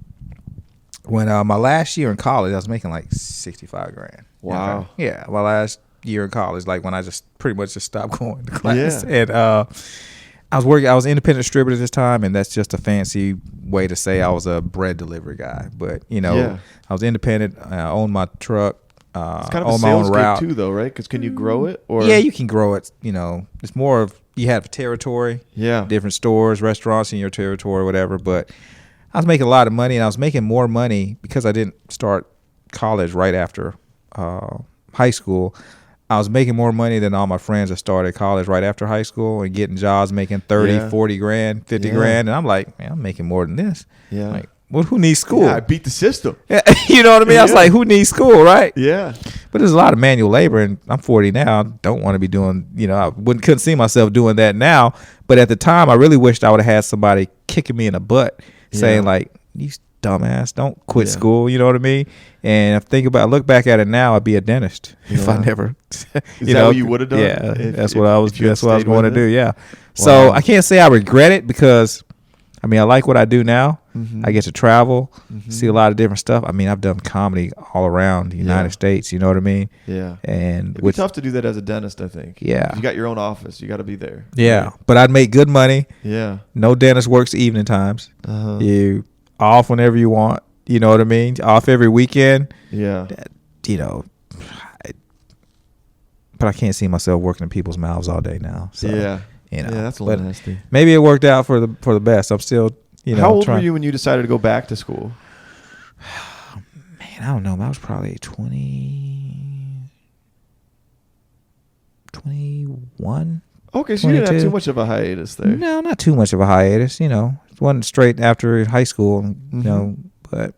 when my last year in college, I was making like $65,000. Wow. Okay? Yeah, my last year in college, like when I just pretty much just stopped going to class. Yeah. And I was independent distributor this time, and that's just a fancy way to say I was a bread delivery guy. But I was independent. I owned my truck. It's kind of a sales gig too, though, right? Because can you grow it? Or yeah, you can grow it. It's more of you have territory. Yeah, different stores, restaurants in your territory, whatever. But I was making a lot of money, and I was making more money because I didn't start college right after high school. I was making more money than all my friends that started college right after high school and getting jobs making 30, 40 grand, 50 grand. And I'm like, man, I'm making more than this. Yeah. Like, well, who needs school? Yeah, I beat the system. You know what I mean? I was like, who needs school, right? Yeah. But there's a lot of manual labor, and I'm 40 now. I don't want to be doing, I couldn't see myself doing that now. But at the time, I really wished I would have had somebody kicking me in the butt saying like, you dumbass, don't quit school. You know what I mean? And if I look back at it now, I'd be a dentist if I never. Is that what you would have done? Yeah, that's what I was going to do. Yeah. Wow. So I can't say I regret it because, I like what I do now. Mm-hmm. I get to travel, see a lot of different stuff. I've done comedy all around the United States. You know what I mean? Yeah. And it's tough to do that as a dentist, I think. Yeah. You got your own office. You got to be there. Yeah. Right? But I'd make good money. Yeah. No dentist works evening times. Uh-huh. You off whenever you want. You know what I mean? Off every weekend. Yeah. But I can't see myself working in people's mouths all day now. So, yeah. Yeah, that's a little nasty. Maybe it worked out for the best. I'm still, How old were you when you decided to go back to school? Man, I don't know. I was probably 21. Okay, so 22. You didn't have too much of a hiatus there. No, not too much of a hiatus. It wasn't straight after high school. But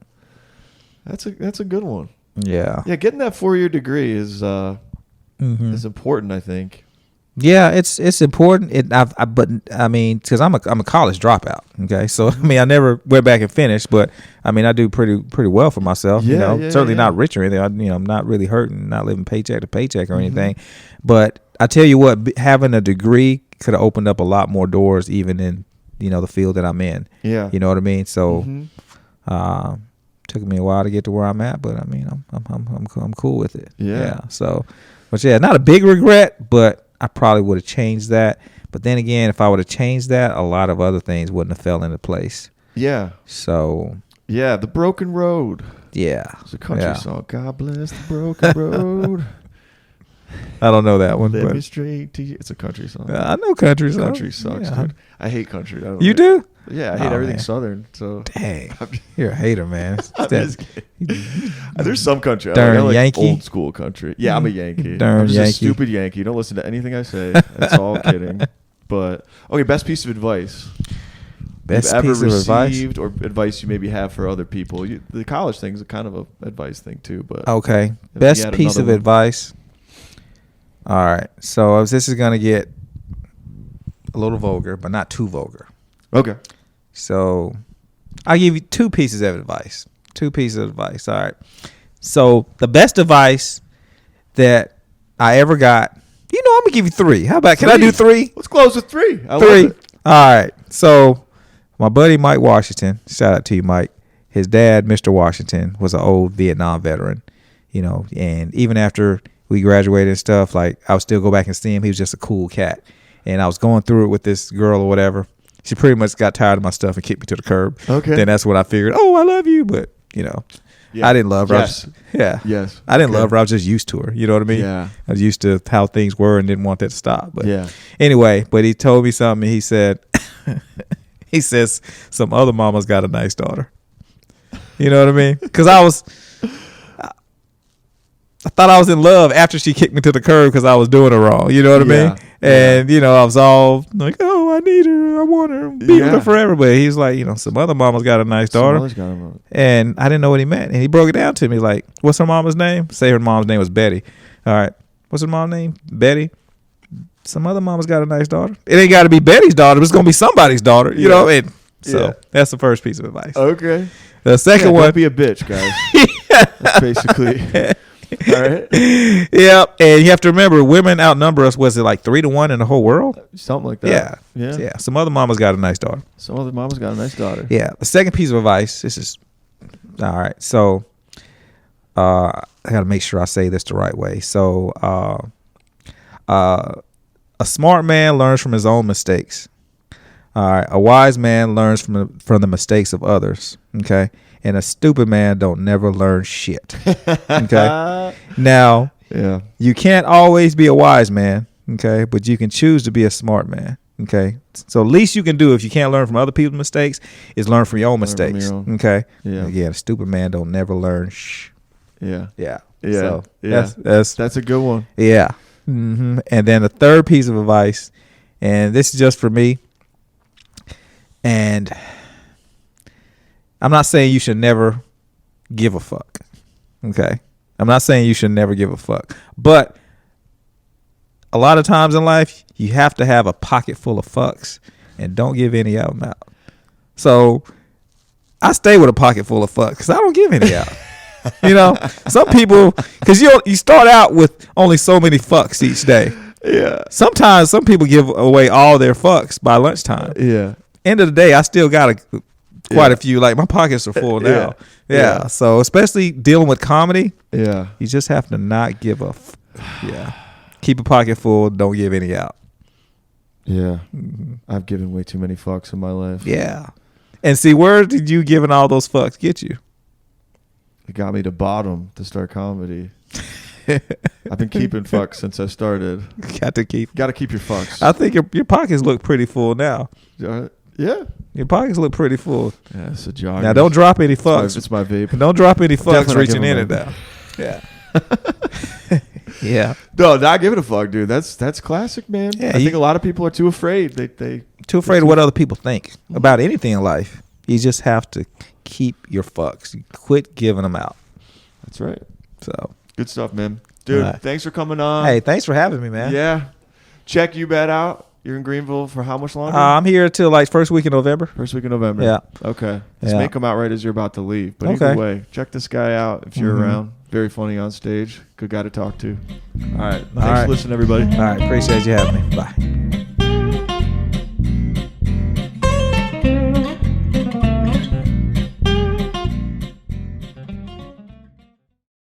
that's a good one. Yeah. Yeah, getting that 4-year degree is important, I think. Yeah, it's important. Because I'm a college dropout. Okay, so I never went back and finished, but I do pretty well for myself. Certainly not rich or anything. I'm not really hurting, not living paycheck to paycheck or anything. But I tell you what, having a degree could have opened up a lot more doors, even in the field that I'm in. Yeah, you know what I mean. So, took me a while to get to where I'm at, but I'm cool with it. Yeah. So, but not a big regret, but I probably would have changed that. But then again, if I would have changed that, a lot of other things wouldn't have fell into place. Yeah. So. Yeah, The Broken Road. Yeah. It's a country song. God bless the broken road. I don't know that one. Let me straight to you. It's a country song. I know country songs. Country sucks, dude. I hate country. You do? Yeah, I hate everything Southern. So dang, you're a hater, man. There's some country. I like Yankee, old school country. Yeah, I'm a Yankee. I'm just a stupid Yankee. Don't listen to anything I say. It's all kidding. But okay, best piece of advice. Best piece of advice, or advice you maybe have for other people. The college thing is kind of a advice thing too. But okay, best piece of advice. All right, so this is gonna get a little vulgar, but not too vulgar. Okay. So I'll give you two pieces of advice. All right. So the best advice that I ever got, I'm gonna give you three. How about, can I do three? Let's close with three. I love it. All right. So my buddy Mike Washington, shout out to you, Mike. His dad, Mr. Washington, was an old Vietnam veteran, and even after we graduated and stuff, like I would still go back and see him. He was just a cool cat. And I was going through it with this girl or whatever. She pretty much got tired of my stuff and kicked me to the curb. Okay. Then that's when I figured, I love you. But, I didn't love her. Yes. I didn't love her. I was just used to her. You know what I mean? Yeah. I was used to how things were and didn't want that to stop. But anyway, but he told me something. He said, some other mama's got a nice daughter. You know what I mean? Because I thought I was in love after she kicked me to the curb because I was doing her wrong. You know what I mean? And, I was all like, I need her. I want her. Be with her forever. But he's like, some other mama's got a nice daughter. And I didn't know what he meant. And he broke it down to me like, what's her mama's name? Say her mom's name was Betty. All right. What's her mom's name? Betty. Some other mama's got a nice daughter. It ain't got to be Betty's daughter. It's going to be somebody's daughter. You know? And so that's the first piece of advice. Okay. The second one. Don't be a bitch, guys. That's basically... All right. Yep. And you have to remember, women outnumber us. Was it like 3-1 in the whole world? Something like that. Yeah. Some other mama's got a nice daughter. Yeah. The second piece of advice. This is all right. So, I got to make sure I say this the right way. So, a smart man learns from his own mistakes. All right. A wise man learns from the mistakes of others. Okay. And a stupid man don't never learn shit. Okay. Now, Yeah. you can't always be a wise man. Okay. But you can choose to be a smart man. Okay. So least you can do if you can't learn from other people's mistakes is learn from your own mistakes. Okay. Yeah. Yeah. A stupid man don't never learn Yeah. Yeah. Yeah. So Yeah. That's a good one. yeah. And then the third piece of advice, and this is just for me, and I'm not saying you should never give a fuck. Okay. I'm not saying you should never give a fuck. But a lot of times in life, you have to have a pocket full of fucks and don't give any of them out. So I stay with a pocket full of fucks because I don't give any out. You know, some people, because you start out with only so many fucks each day. Yeah. Sometimes some people give away all their fucks by lunchtime. Yeah. End of the day, I still got quite a few. Like my pockets are full now. Yeah. So especially dealing with comedy, Yeah. you just have to not give a. Yeah. Keep a pocket full. Don't give any out. Yeah. I've given way too many fucks in my life. Yeah. And see, where did you giving all those fucks get you? It got me to bottom to start comedy. I've been keeping fucks since I started. Got to keep your fucks. I think your pockets look pretty full now. Yeah. Your pockets look pretty full. Yeah, it's a jog. Now don't drop any fucks. It's my vape. Don't drop any fucks Definitely reaching in not it now. Yeah. Yeah. No, not giving a fuck, dude. That's classic, man. Yeah, I think a lot of people are too afraid. They too afraid of what other people think about anything in life. You just have to keep your fucks. You quit giving them out. That's right. So good stuff, man. Dude, right. Thanks for coming on. Hey, thanks for having me, man. Yeah. Check Ubad out. You're in Greenville for how much longer? I'm here till like first week in November. First week in November. Yeah. Okay. Just may come out right as you're about to leave. But okay. either way, check this guy out if you're around. Very funny on stage. Good guy to talk to. All right. Thanks for listening, everybody. All right. Appreciate you having me. Bye.